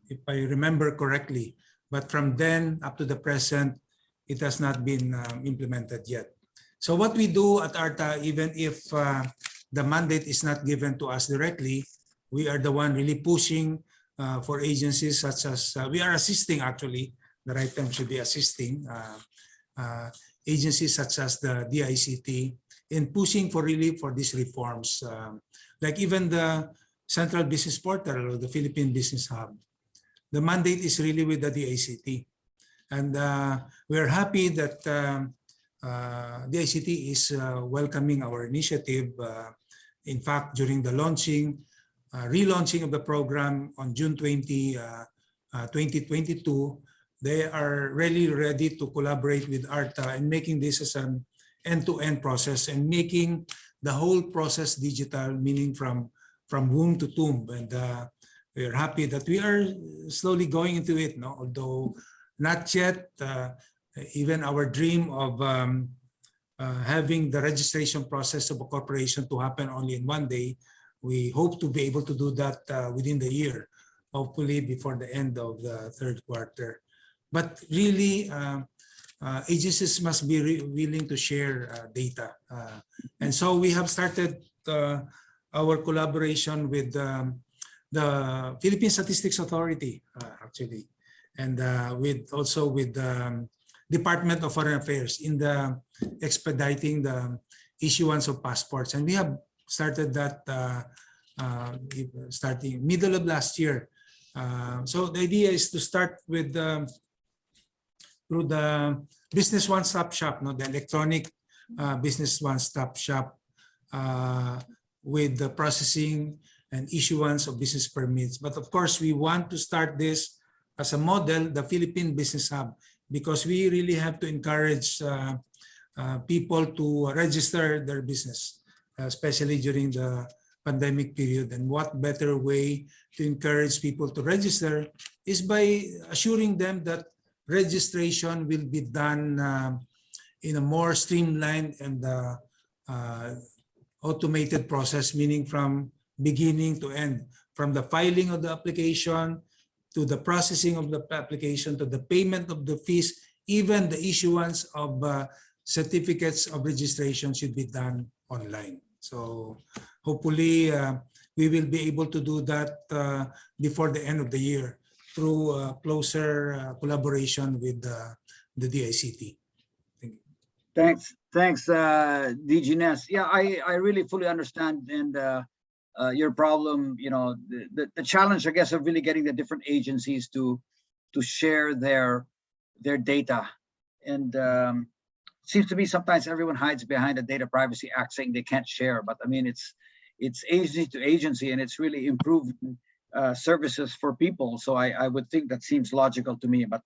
if I remember correctly. But from then up to the present, it has not been implemented yet. So what we do at ARTA, even if the mandate is not given to us directly, we are the one really pushing for agencies such as, we are assisting, actually, the right term should be assisting, agencies such as the DICT in pushing for these reforms. Like even the Central Business Portal or the Philippine Business Hub. The mandate is really with the DICT. And we are happy that the ICT is welcoming our initiative. In fact, during the relaunching of the program on June 20, 2022, they are really ready to collaborate with ARTA in making this as an end-to-end process and making the whole process digital, meaning from womb to tomb. And we are happy that we are slowly going into it, no? Although not yet. Even our dream of having the registration process of a corporation to happen only in one day, we hope to be able to do that within the year, hopefully before the end of the third quarter. But really, agencies must be willing to share data. And so we have started our collaboration with the Philippine Statistics Authority, actually, and also with the Department of Foreign Affairs in the expediting the issuance of passports. And we have started that starting middle of last year. So the idea is to start with through the business one-stop shop, the electronic business one-stop shop with the processing and issuance of business permits. But of course, we want to start this as a model, the Philippine Business Hub, because we really have to encourage people to register their business, especially during the pandemic period. And what better way to encourage people to register is by assuring them that registration will be done in a more streamlined and automated process, meaning from beginning to end, from the filing of the application to the processing of the application to the payment of the fees, even the issuance of certificates of registration should be done online. So hopefully we will be able to do that before the end of the year through closer collaboration with the DICT. Thank you. Thanks, DG Ness. Yeah, I really fully understand and your problem. You know, the challenge, I guess, of really getting the different agencies to share their data, and seems to be sometimes everyone hides behind the Data Privacy Act saying they can't share. But I mean, it's agency to agency, and it's really improved services for people. So I would think that seems logical to me. But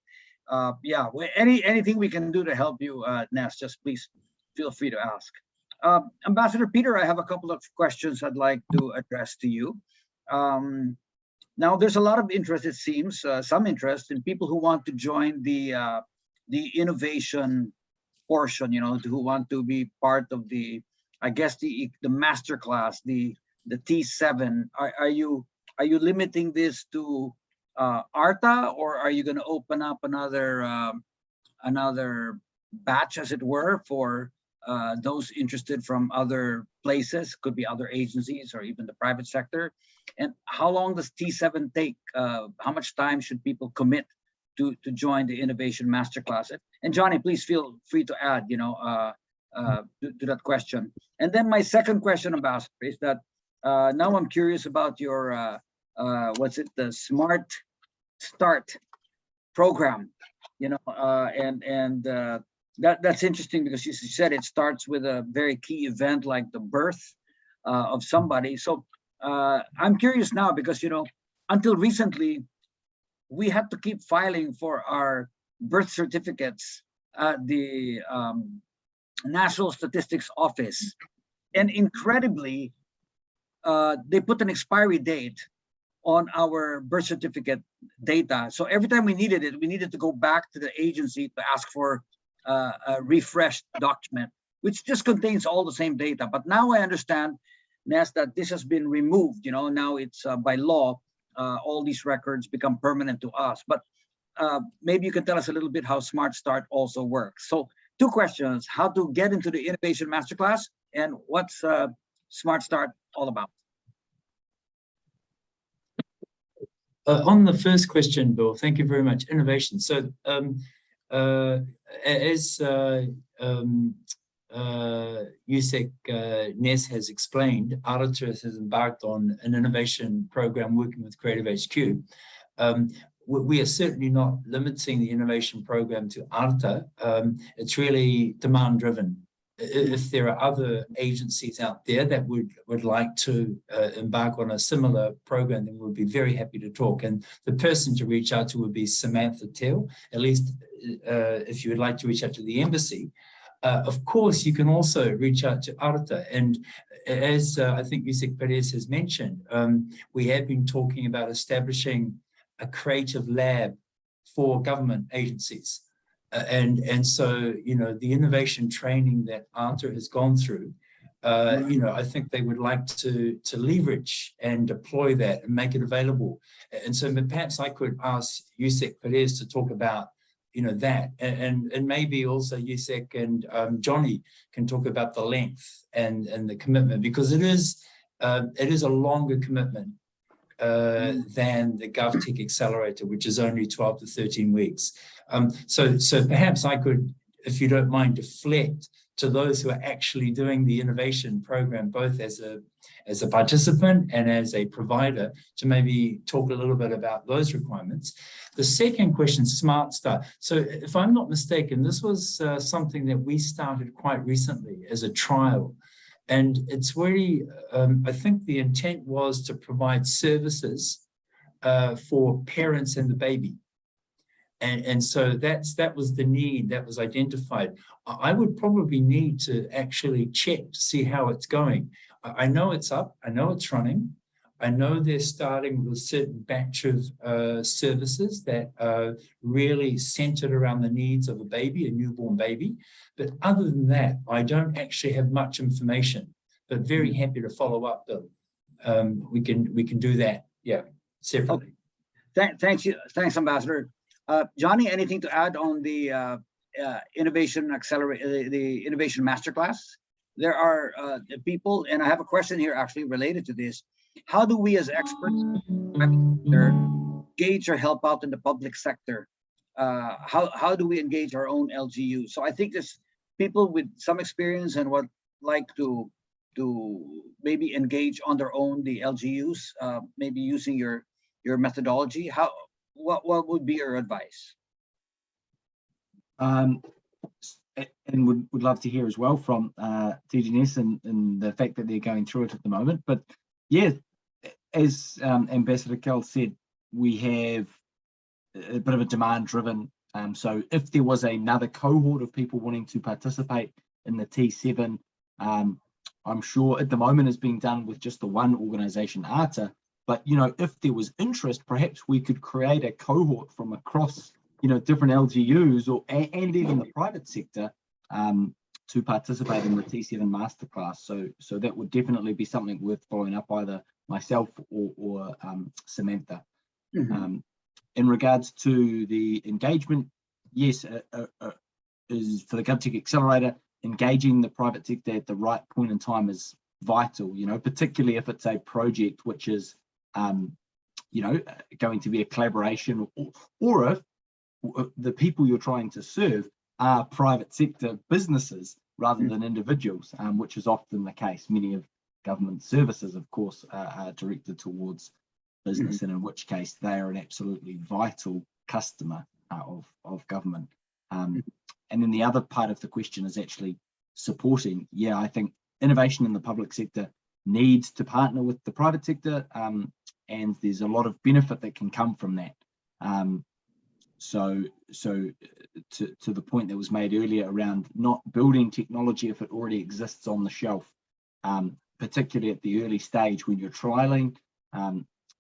yeah, anything we can do to help you, Ness, just please feel free to ask. Ambassador Peter, I have a couple of questions I'd like to address to you. Now, there's a lot of interest, it seems, some interest in people who want to join the innovation portion, you know, who want to be part of the, I guess, the masterclass, the T7. Are you limiting this to ARTA, or are you going to open up another batch, as it were, for those interested from other places? Could be other agencies or even the private sector. And how long does T7 take? How much time should people commit to join the Innovation Masterclass? And Johnny, please feel free to add, you know, to that question. And then my second question, Ambassador, is that now I'm curious about your the Smart Start program, you know, that's interesting because you said it starts with a very key event like the birth of somebody. So I'm curious now because, you know, until recently, we had to keep filing for our birth certificates at the National Statistics Office. And incredibly, they put an expiry date on our birth certificate data. So every time we needed it, we needed to go back to the agency to ask for a refreshed document, which just contains all the same data. But now I understand, Ness, that this has been removed. You know, now it's by law, all these records become permanent to us. But maybe you can tell us a little bit how Smart Start also works. So two questions: how to get into the Innovation Masterclass, and what's Smart Start all about? On the first question, Bill, thank you very much. Innovation. So as USEC Ness has explained, ARTA has embarked on an innovation program working with Creative HQ. We are certainly not limiting the innovation program to ARTA. It's really demand driven. If there are other agencies out there that would like to embark on a similar program, then we'll be very happy to talk. And the person to reach out to would be Samantha Tell, at least if you would like to reach out to the embassy. Of course, you can also reach out to ARTA. And as I think USEC Perez has mentioned, we have been talking about establishing a creative lab for government agencies. And so, you know, the innovation training that ARTA has gone through, you know, I think they would like to leverage and deploy that and make it available. And so perhaps I could ask USEC Perez to talk about, that, and maybe also Yusek and Johnny can talk about the length and the commitment, because it is a longer commitment than the Govtech Accelerator, which is only 12 to 13 weeks. So perhaps I could, if you don't mind, deflect to those who are actually doing the innovation program, both as a participant and as a provider, to maybe talk a little bit about those requirements. The second question, Smart Start. So if I'm not mistaken, this was something that we started quite recently as a trial. And it's really, I think the intent was to provide services for parents and the baby. And so that was the need that was identified. I would probably need to actually check to see how it's going. I know it's up, I know it's running. I know they're starting with a certain batch of services that are really centered around the needs of a baby, a newborn baby. But other than that, I don't actually have much information, but very happy to follow up, Bill. We can do that, separately. Thanks, Ambassador. Johnny, anything to add on the Innovation Accelerator, the Innovation Masterclass? There are people, and I have a question here actually related to this. How do we as experts engage or help out in the public sector? How do we engage our own LGU? So I think there's people with some experience and would like to maybe engage on their own, the LGUs, maybe using your methodology. What would be your advice? And would love to hear as well from TGNS and the fact that they're going through it at the moment. But yeah, as Ambassador Kel said, we have a bit of a demand driven. So if there was another cohort of people wanting to participate in the T7, I'm sure at the moment is being done with just the one organization, ARTA. But, if there was interest, perhaps we could create a cohort from across, different LGUs and even the private sector to participate in the T7 Masterclass. So that would definitely be something worth following up, either myself or Samantha. Mm-hmm. In regards to the engagement, yes, is for the Govtech Accelerator, engaging the private sector at the right point in time is vital, particularly if it's a project which is going to be a collaboration, or if the people you're trying to serve are private sector businesses rather than individuals, which is often the case. Many of government services, of course, are directed towards business, and in which case they are an absolutely vital customer of government. And then the other part of the question is actually supporting. Yeah, I think innovation in the public sector needs to partner with the private sector, and there's a lot of benefit that can come from that. So to the point that was made earlier around not building technology if it already exists on the shelf, particularly at the early stage when you're trialing,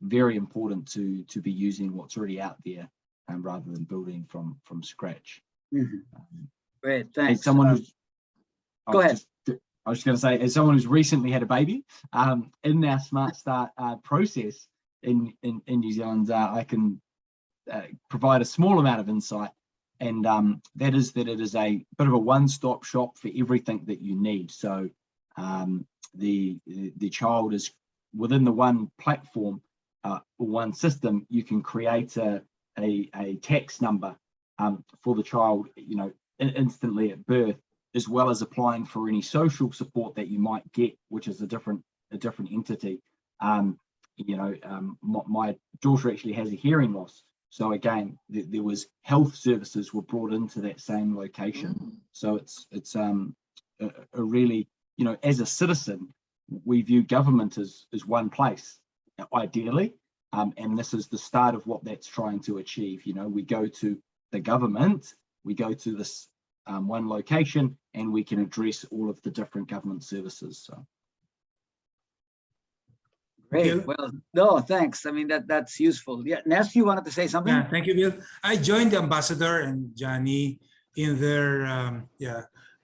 very important to be using what's already out there, rather than building from scratch. Great, thanks. As someone who's, go ahead. I was just going to say, as someone who's recently had a baby, in our Smart Start process in New Zealand, I can provide a small amount of insight, and that is that it is a bit of a one-stop shop for everything that you need. So the child is within the one platform, or one system. You can create a tax number for the child, instantly at birth, as well as applying for any social support that you might get, which is a different entity. My daughter actually has a hearing loss, so again, there was health services were brought into that same location. So it's a really, as a citizen, we view government as one place, ideally, and this is the start of what that's trying to achieve. We go to the government, we go to this one location, and we can address all of the different government services. So great. Well, no, thanks. I mean, that's useful. Yeah, Ness, you wanted to say something? Yeah, thank you, Bill. I joined the ambassador and Johnny in their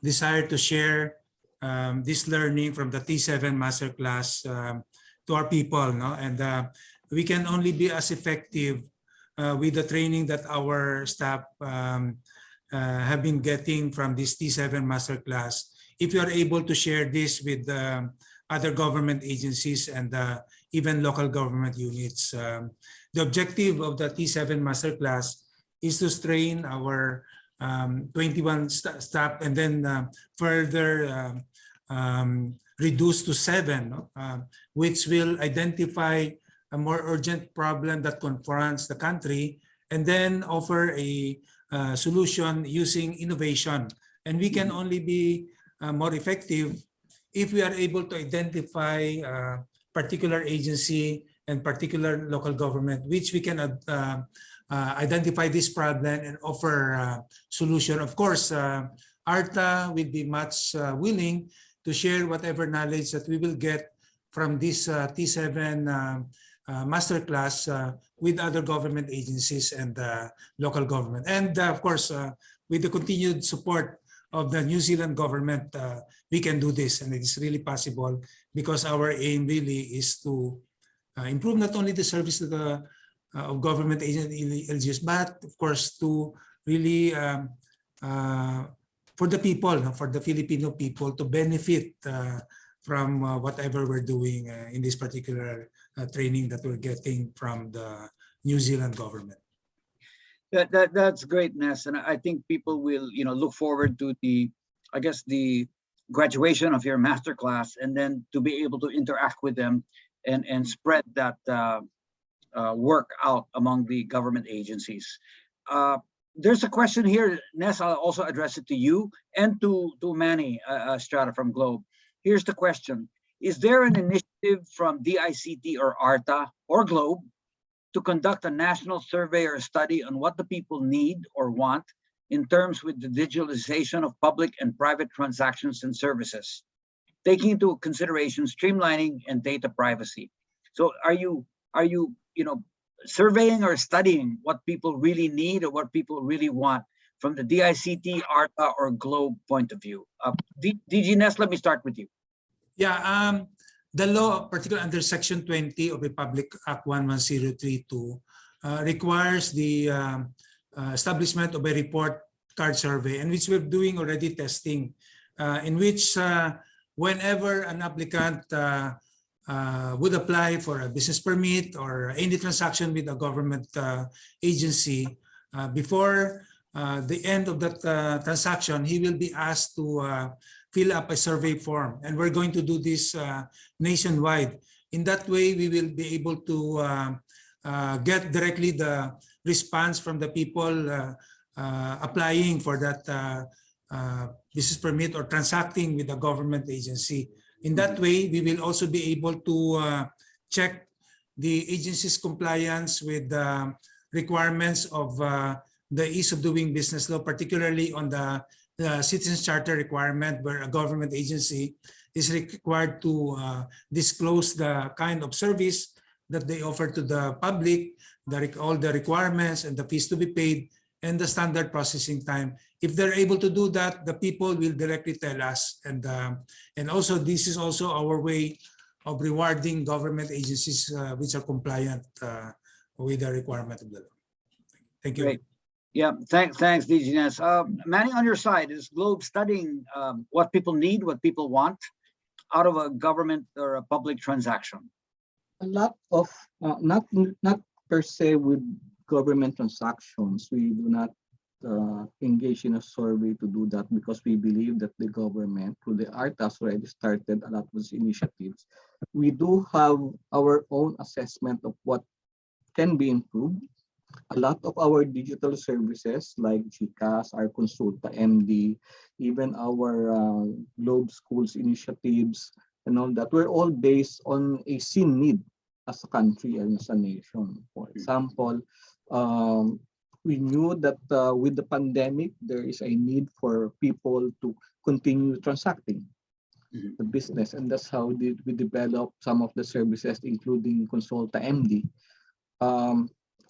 desire to share this learning from the T7 Masterclass to our people, no? And we can only be as effective with the training that our staff have been getting from this T7 Masterclass, if you are able to share this with other government agencies and even local government units. The objective of the T7 Masterclass is to train our 21 staff and then further reduce to 7, which will identify a more urgent problem that confronts the country and then offer a solution using innovation. And we can only be more effective if we are able to identify a particular agency and particular local government, which we can identify this problem and offer a solution. Of course, ARTA will be much willing to share whatever knowledge that we will get from this T7 masterclass with other government agencies and local government. And of course, with the continued support of the New Zealand government, we can do this, and it is really possible because our aim really is to improve not only the service to the of government agencies, LGUs, but of course to really for the people, for the Filipino people to benefit from whatever we're doing in this particular training that we're getting from the New Zealand government. That's great, Ness, and I think people will, look forward to the graduation of your masterclass, and then to be able to interact with them and spread that work out among the government agencies. There's a question here, Ness. I'll also address it to you and to Manny Estrada from Globe. Here's the question: is there an initiative from DICT or ARTA or Globe to conduct a national survey or study on what the people need or want in terms with the digitalization of public and private transactions and services, taking into consideration streamlining and data privacy? So are you surveying or studying what people really need or what people really want from the DICT, ARTA, or Globe point of view? DG Ness, let me start with you. Yeah, the law, particularly under Section 20 of Republic Act 11032, requires the establishment of a report card survey, in which we're doing already testing, in which whenever an applicant would apply for a business permit or any transaction with a government agency, before the end of that transaction, he will be asked to fill up a survey form. And we're going to do this nationwide. In that way, we will be able to get directly the response from the people applying for that business permit or transacting with a government agency. In that way, we will also be able to check the agency's compliance with the requirements of the ease of doing business law, particularly on the Citizens Charter requirement, where a government agency is required to disclose the kind of service that they offer to the public, all the requirements and the fees to be paid, and the standard processing time. If they're able to do that, the people will directly tell us. And also, this is also our way of rewarding government agencies which are compliant with the requirement of the law. Thank you. Great. Yeah, thanks, DG Ness. Manny, on your side, is Globe studying what people need, what people want out of a government or a public transaction? A lot of, not per se with government transactions. We do not engage in a survey to do that because we believe that the government, through the ARTA, already started a lot of these initiatives. We do have our own assessment of what can be improved. A lot of our digital services like GCAS, our Consulta MD, even our Globe Schools initiatives and all that, were all based on a seen need as a country and as a nation. For example, we knew that with the pandemic, there is a need for people to continue transacting the business. And that's how we developed some of the services, including Consulta MD.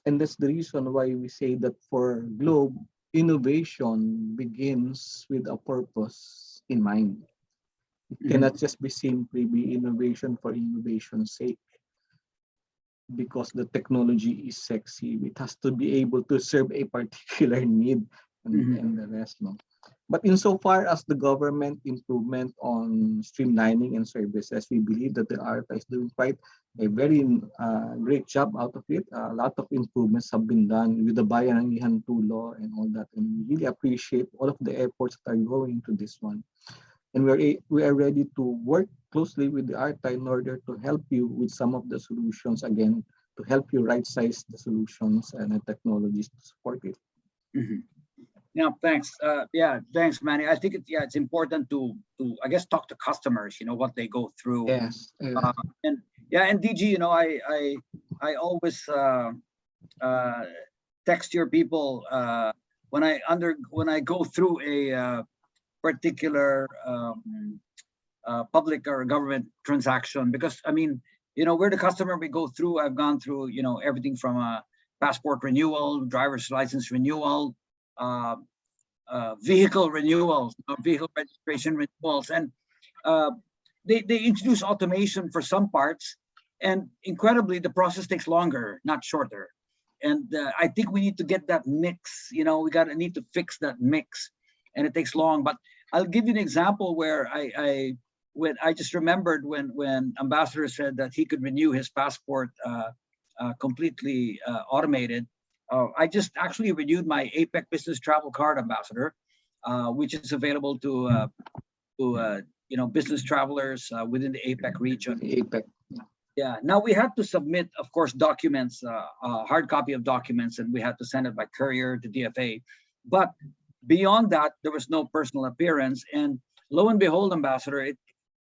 And that's the reason why we say that for Globe, innovation begins with a purpose in mind. It cannot just be simply be innovation for innovation's sake. because the technology is sexy. It has to be able to serve a particular need and the rest. No? But insofar as the government improvement on streamlining and services, we believe that the ARTA is doing quite a very great job out of it. A lot of improvements have been done with the Bayanihan 2 law and all that. And we really appreciate all of the efforts that are going into this one. And we are ready to work closely with the ARTA in order to help you with some of the solutions, again, to help you right-size the solutions and the technologies to support it. Yeah, thanks. Thanks, Manny. I think it's important to I guess talk to customers. What they go through. Yes. And DG, I always text your people when I go through a particular public or government transaction, because we're the customer. We go through. I've gone through everything from a passport renewal, driver's license renewal, vehicle renewals, vehicle registration renewals, and they introduce automation for some parts, and incredibly the process takes longer, not shorter. And I think we need to get that mix. We need to fix that mix, and it takes long. But I'll give you an example where I just remembered when Ambassador said that he could renew his passport completely automated. I just actually renewed my APEC business travel card, Ambassador, which is available to business travelers within the APEC region. APEC. Yeah. Now we had to submit, of course, documents, a hard copy of documents, and we had to send it by courier to DFA. But beyond that, there was no personal appearance. And lo and behold, Ambassador,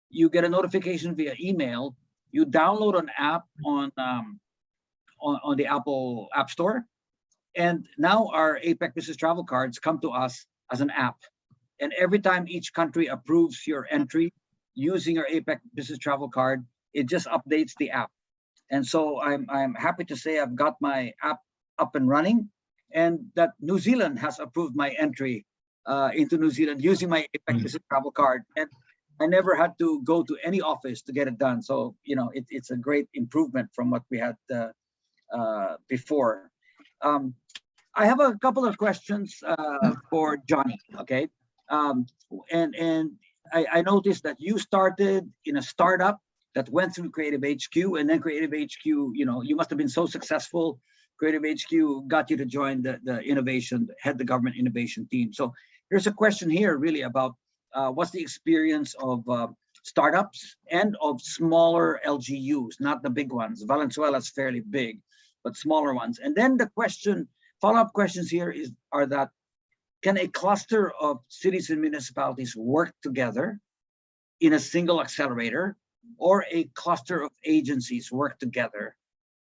you get a notification via email. You download an app on the Apple App Store. And now our APEC business travel cards come to us as an app. And every time each country approves your entry using your APEC business travel card, it just updates the app. And so I'm happy to say I've got my app up and running, and that New Zealand has approved my entry into New Zealand using my APEC business travel card. And I never had to go to any office to get it done. So, it's a great improvement from what we had before. I have a couple of questions for Johnny, okay? And I noticed that you started in a startup that went through Creative HQ, and then Creative HQ, you must have been so successful. Creative HQ got you to join head the government innovation team. So here's a question here really about what's the experience of startups and of smaller LGUs, not the big ones. Valenzuela's fairly big, but smaller ones. And then the follow-up questions here are that, can a cluster of cities and municipalities work together in a single accelerator, or a cluster of agencies work together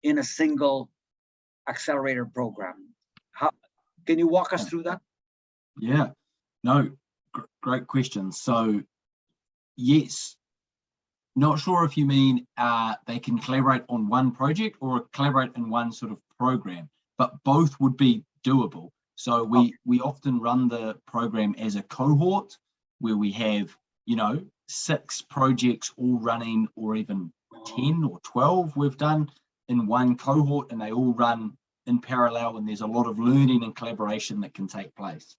in a single accelerator program? Can you walk us through that? Yeah, no, great question. So yes, not sure if you mean they can collaborate on one project or collaborate in one sort of program, but both would be doable. So we often run the program as a cohort where we have, 6 projects all running, or even 10 or 12 we've done in one cohort, and they all run in parallel, and there's a lot of learning and collaboration that can take place.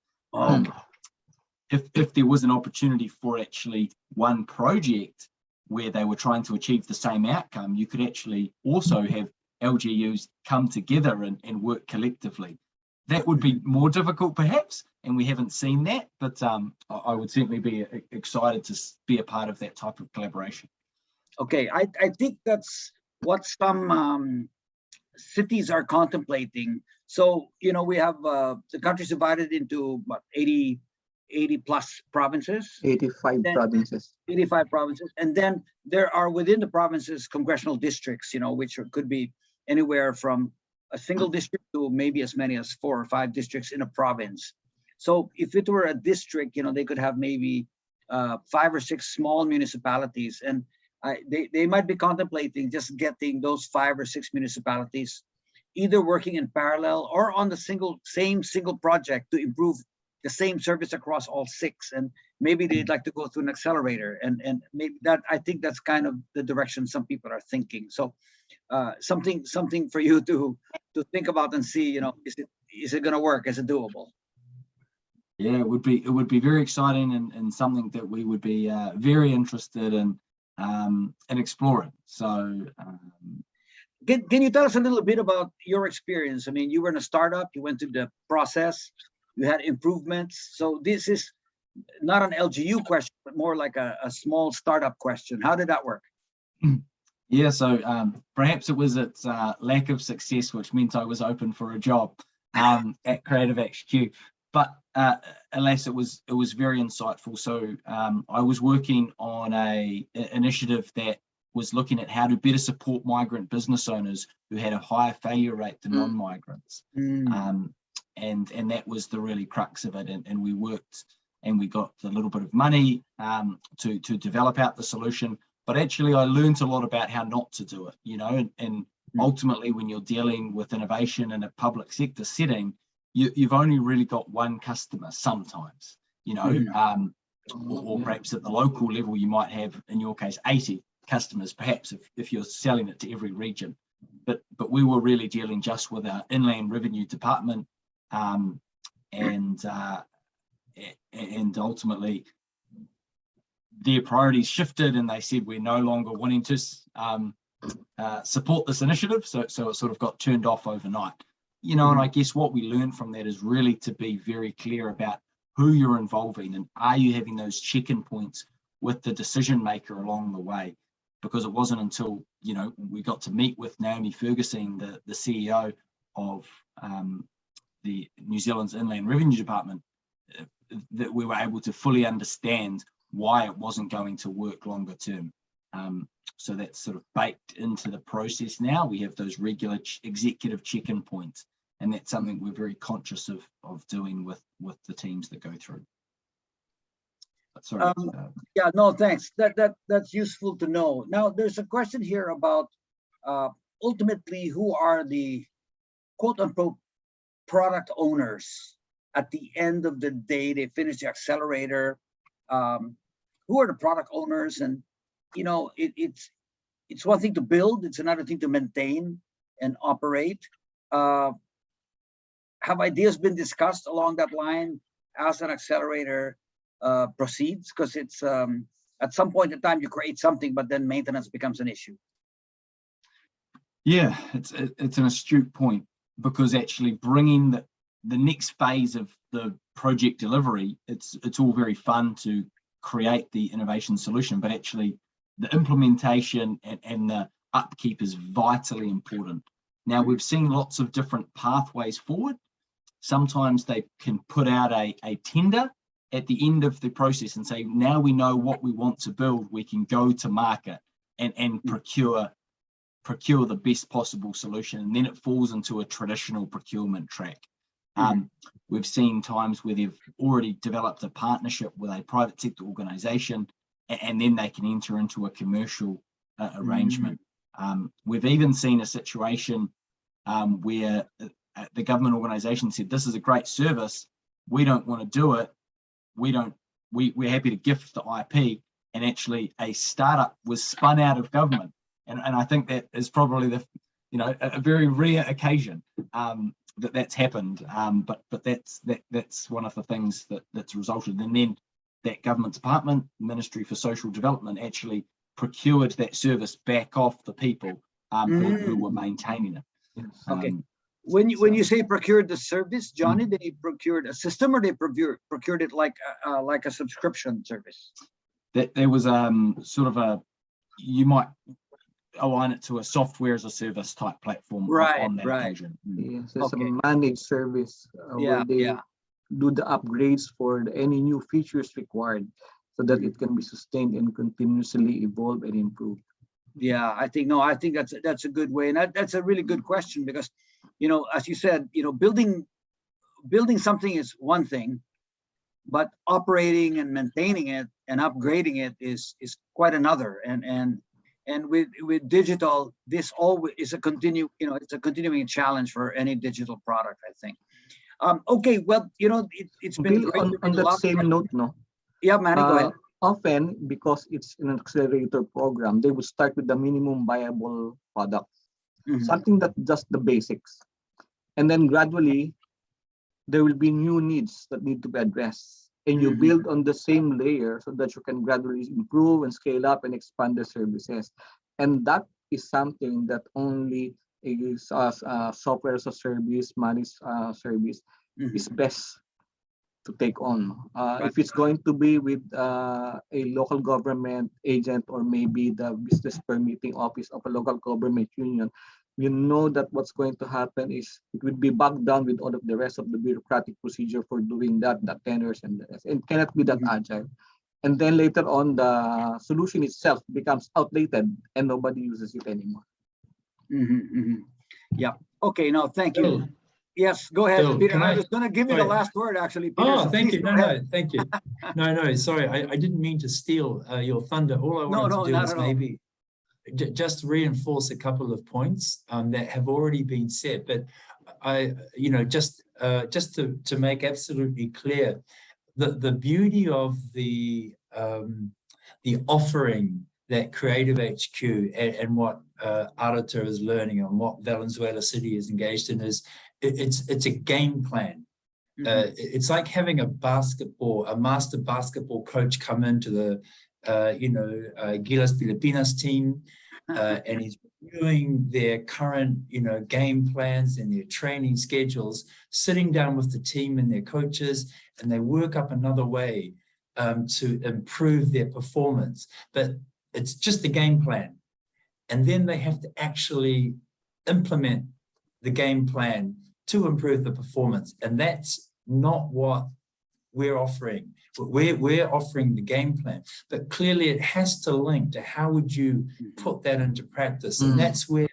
If there was an opportunity for actually one project where they were trying to achieve the same outcome, you could actually also have LGUs come together and work collectively. That would be more difficult perhaps, and we haven't seen that, but I would certainly be excited to be a part of that type of collaboration. Okay, I think that's what some cities are contemplating. So, we have the country's divided into what, 80 plus provinces? 85 provinces. 85 provinces. And then there are within the provinces congressional districts, which could be anywhere from a single district to maybe as many as 4 or 5 districts in a province. So if it were a district, they could have maybe 5 or 6 small municipalities, and they might be contemplating just getting those 5 or 6 municipalities either working in parallel or on the same single project to improve the same service across all 6. And maybe they'd like to go through an accelerator, and maybe that, I think that's kind of the direction some people are thinking. So something for you to think about and see, is it going to work? Is it doable? Yeah, it would be very exciting and something that we would be very interested in exploring. So can you tell us a little bit about your experience? I mean, you were in a startup, you went through the process, you had improvements. So this is not an LGU question, but more like a small startup question. How did that work? Yeah, so perhaps it was its lack of success, which meant I was open for a job at Creative HQ. But alas, it was very insightful. So I was working on a initiative that was looking at how to better support migrant business owners who had a higher failure rate than non-migrants. And that was the really crux of it. And we worked and we got a little bit of money to develop out the solution. But actually, I learned a lot about how not to do it, and ultimately, when you're dealing with innovation in a public sector setting, you've only really got one customer sometimes, or perhaps at the local level, you might have, in your case, 80 customers, perhaps if you're selling it to every region. But we were really dealing just with our Inland Revenue Department, and ultimately their priorities shifted, and they said we're no longer wanting to support this initiative. So it sort of got turned off overnight. And I guess what we learned from that is really to be very clear about who you're involving and are you having those check-in points with the decision maker along the way. Because it wasn't until, we got to meet with Naomi Ferguson, the CEO of the New Zealand's Inland Revenue Department, that we were able to fully understand why it wasn't going to work longer term. So that's sort of baked into the process now. We have those regular executive check-in points, and that's something we're very conscious of doing with the teams that go through. Sorry. Yeah, no, thanks. That's useful to know. Now, there's a question here about ultimately who are the quote-unquote product owners at the end of the day. They finish the accelerator. Who are the product owners? And it's one thing to build, it's another thing to maintain and operate. Have ideas been discussed along that line as an accelerator proceeds? Because it's at some point in time you create something, but then maintenance becomes an issue. Yeah, it's an astute point, because actually bringing the next phase of the project delivery, it's all very fun to create the innovation solution, but actually the implementation and the upkeep is vitally important. Now, we've seen lots of different pathways forward. Sometimes they can put out a tender at the end of the process and say, now we know what we want to build, we can go to market and procure the best possible solution, and then it falls into a traditional procurement track. We've seen times where they've already developed a partnership with a private sector organization, and then they can enter into a commercial arrangement. We've even seen a situation where the government organization said, this is a great service, we don't want to do it, we're happy to gift the IP, and actually a startup was spun out of government. And I think that is probably a very rare occasion that's happened, but that's one of the things that's resulted. And then that government department, Ministry for Social Development, actually procured that service back off the people who were maintaining it. Okay. When you say procured the service, Johnny, they procured a system, or they procured it like a subscription service? There was sort of you might align it to a software as a service type platform on that occasion. Yes, it's a managed service where they do the upgrades for any new features required so that it can be sustained and continuously evolve and improve. Yeah, I think that's a good way, and that's a really good question, because as you said, building something is one thing, but operating and maintaining it and upgrading it is quite another. And with digital, this always is it's a continuing challenge for any digital product, I think. Okay, well, it's been great. On that same note, Yeah, Manny, go ahead. Often, because it's an accelerator program, they would start with the minimum viable product, something that just the basics. And then gradually, there will be new needs that need to be addressed. And you build on the same layer so that you can gradually improve and scale up and expand the services. And that is something that only is software as a service, managed service is best to take on. If it's going to be with a local government agent or maybe the business permitting office of a local government union, you know that what's going to happen is it will be bogged down with all of the rest of the bureaucratic procedure for doing that, the tenors and the rest, and cannot be that agile. And then later on, the solution itself becomes outdated and nobody uses it anymore. Yeah. Okay. No, thank you. Yes, go ahead, Bill, Peter. I was going to give you the last word, actually, Peter. Oh, so thank you. go No, ahead. thank you. No, sorry. I didn't mean to steal your thunder. All I wanted to do is maybe just reinforce a couple of points that have already been said. But just to make absolutely clear, the beauty of the offering that Creative HQ and what Arata is learning and what Valenzuela City is engaged in is it's a game plan. It's like having a master basketball coach come into the Gilas Filipinas team, and he's reviewing their current game plans and their training schedules, sitting down with the team and their coaches, and they work up another way to improve their performance. But it's just a game plan, and then they have to actually implement the game plan to improve the performance, and that's not what we're offering. We're offering the game plan, but clearly it has to link to how would you put that into practice, and that's where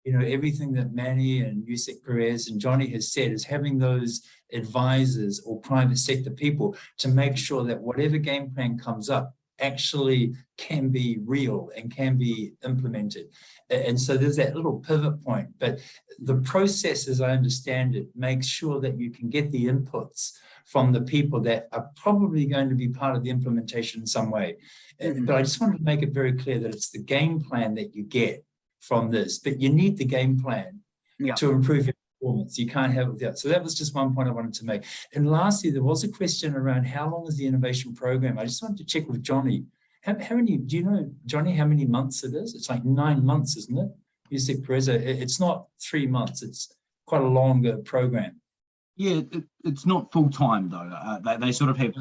everything that Manny and Yusek Perez and Johnny has said is having those advisors or private sector people to make sure that whatever game plan comes up actually can be real and can be implemented. And so there's that little pivot point, but the process, as I understand it, makes sure that you can get the inputs from the people that are probably going to be part of the implementation in some way. But I just wanted to make it very clear that it's the game plan that you get from this, but you need the game plan to improve your performance. You can't have it without. So that was just one point I wanted to make. And lastly, there was a question around how long is the innovation program? I just wanted to check with Johnny. How many, do you know, Johnny, how many months it is? It's like 9 months, isn't it? You said, Perez, it's not 3 months. It's quite a longer program. Yeah, it's not full time though. They sort of have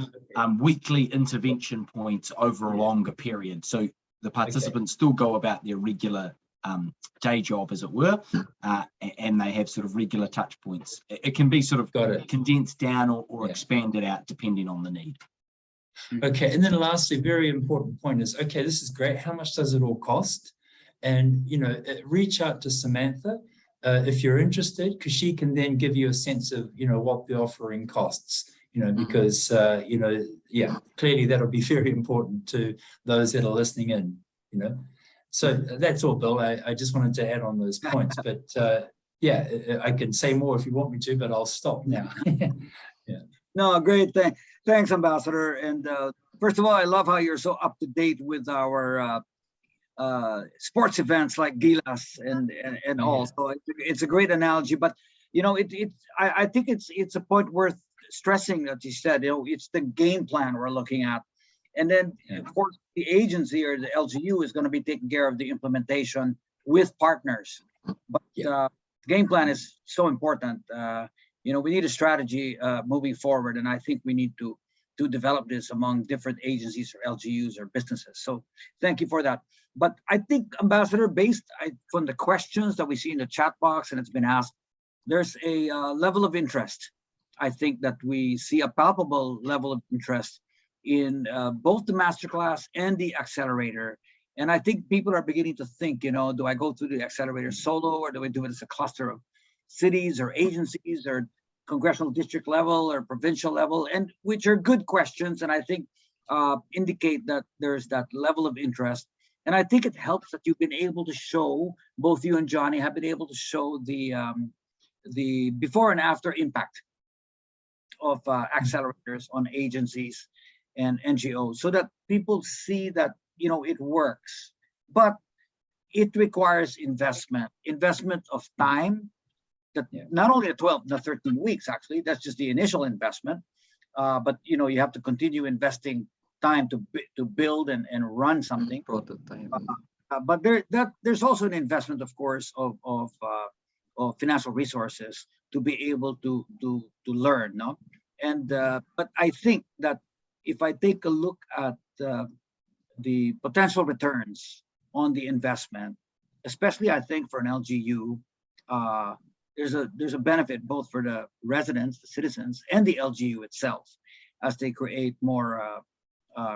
weekly intervention points over a longer period. So the participants still go about their regular day job, as it were, and they have sort of regular touch points. It can be sort of condensed down or expanded out depending on the need. Okay, and then lastly, very important point is, okay, this is great. How much does it all cost? And, reach out to Samantha if you're interested, because she can then give you a sense of, what the offering costs, because, clearly that'll be very important to those that are listening in, So that's all, Bill. I just wanted to add on those points, but I can say more if you want me to, but I'll stop now. No, great. Thanks, Ambassador. And first of all, I love how you're so up to date with our sports events like Gilas and all. So it's a great analogy. But I think it's a point worth stressing that you said. It's the game plan we're looking at, and then of course the agency or the LGU is going to be taking care of the implementation with partners. But game plan is so important. We need a strategy moving forward, and I think we need to develop this among different agencies or LGUs or businesses. So thank you for that. But I think, Ambassador, based from the questions that we see in the chat box and it's been asked, there's a level of interest. I think that we see a palpable level of interest in both the masterclass and the accelerator. And I think people are beginning to think, do I go through the accelerator solo, or do I do it as a cluster of cities or agencies or congressional district level or provincial level, and which are good questions, and I think indicate that there's that level of interest. And I think it helps that you've been able to show, both you and Johnny have been able to show the before and after impact of accelerators on agencies. and NGOs, so that people see that, you know, it works. But it requires investment of time, that not only the 12, the 13 weeks, actually, that's just the initial investment. But, you know, you have to continue investing time to build and run something. Prototype. But there's also an investment, of course, of financial resources to be able to learn, no? And but I think that if I take a look at the potential returns on the investment, especially I think for an LGU, there's a benefit both for the residents, the citizens, and the LGU itself, as they create more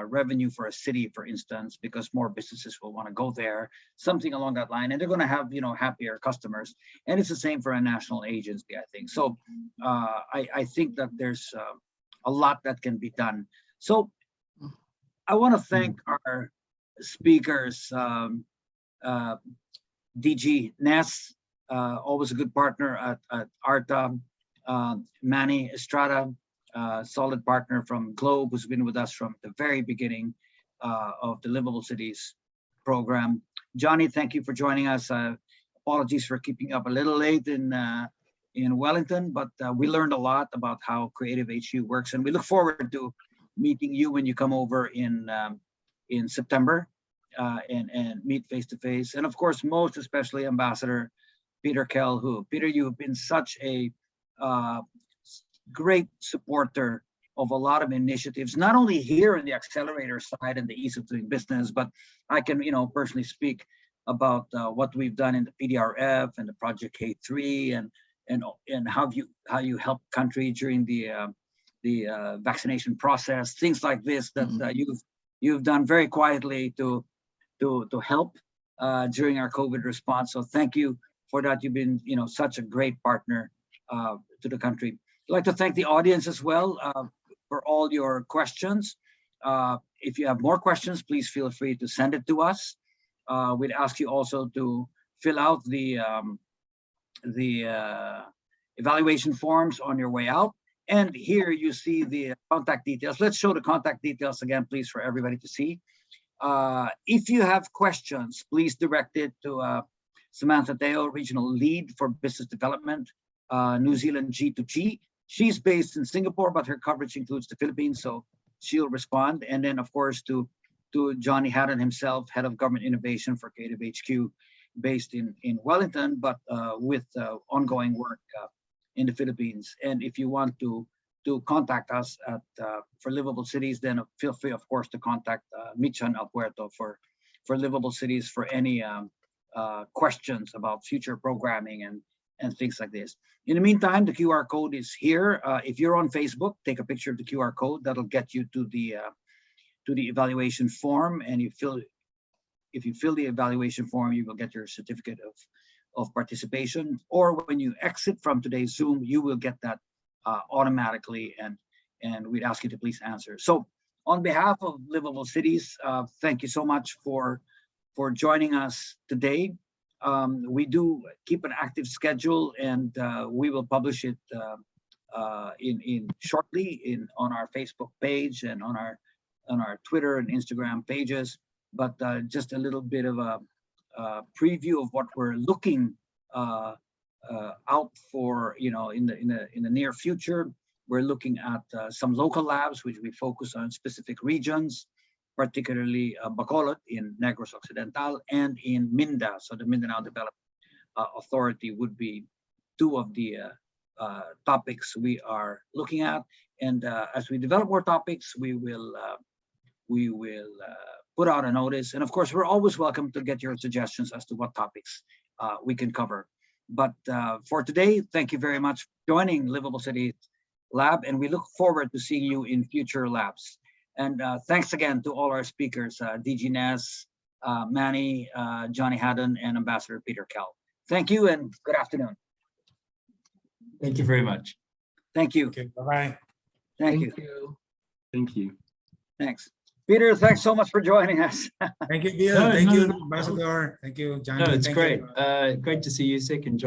revenue for a city, for instance, because more businesses will want to go there, something along that line, and they're going to have, you know, happier customers. And it's the same for a national agency, I think. So I think that there's a lot that can be done. So I want to thank our speakers, DG Ness, always a good partner at ARTA, Manny Estrada, solid partner from Globe, who's been with us from the very beginning of the Livable Cities program. Johnny, thank you for joining us. Apologies for keeping up a little late in Wellington, but we learned a lot about how Creative HQ works, and we look forward to meeting you when you come over in September and meet face to face. And of course, most especially Ambassador Peter Kell, Peter, you've been such a great supporter of a lot of initiatives, not only here in the accelerator side and the ease of doing business, but I can, you know, personally speak about what we've done in the PDRF and the Project K3 and how you help country during the vaccination process, things like this that you've done very quietly to help during our COVID response. So thank you for that. You've been, you know, such a great partner to the country. I'd like to thank the audience as well for all your questions. If you have more questions, please feel free to send it to us. We'd ask you also to fill out the evaluation forms on your way out. And here you see the contact details. Let's show the contact details again, please, for everybody to see. If you have questions, please direct it to Samantha Teo, Regional Lead for Business Development, New Zealand G2G. She's based in Singapore, but her coverage includes the Philippines, so she'll respond. And then, of course, to Johnny Haddon himself, Head of Government Innovation for Creative HQ, based in Wellington, but with ongoing work in the Philippines. And if you want to contact us at for Livable Cities, then feel free, of course, to contact Michan Alpuerto for Livable Cities for any questions about future programming and things like this. In the meantime, the QR code is here. If you're on Facebook, take a picture of the QR code. That'll get you to the evaluation form, and if you fill the evaluation form, you will get your certificate of participation. Or when you exit from today's Zoom, you will get that automatically, and we'd ask you to please answer. So on behalf of Livable Cities, thank you so much for joining us today. We do keep an active schedule, and we will publish it in shortly on our Facebook page and on our Twitter and Instagram pages. But just a little bit of a preview of what we're looking out for, you know, in the near future. We're looking at some local labs, which we focus on specific regions, particularly Bacolod in Negros Occidental and in Minda. So the Mindanao Development Authority would be two of the topics we are looking at. And as we develop more topics, we will put out a notice. And of course, we're always welcome to get your suggestions as to what topics we can cover. But for today, thank you very much for joining Livable Cities Lab, and we look forward to seeing you in future labs. And thanks again to all our speakers, DG Ness, Manny, Johnny Haddon, and Ambassador Peter Kell. Thank you and good afternoon. Thank you very much. Thank you. Okay, bye-bye. Thank you. Thank you. Thanks. Peter, thanks so much for joining us. Thank you, Bill. Thank you, Ambassador. Thank you, Johnny. No, it's Thank great. you. Great to see you, Sik, and John.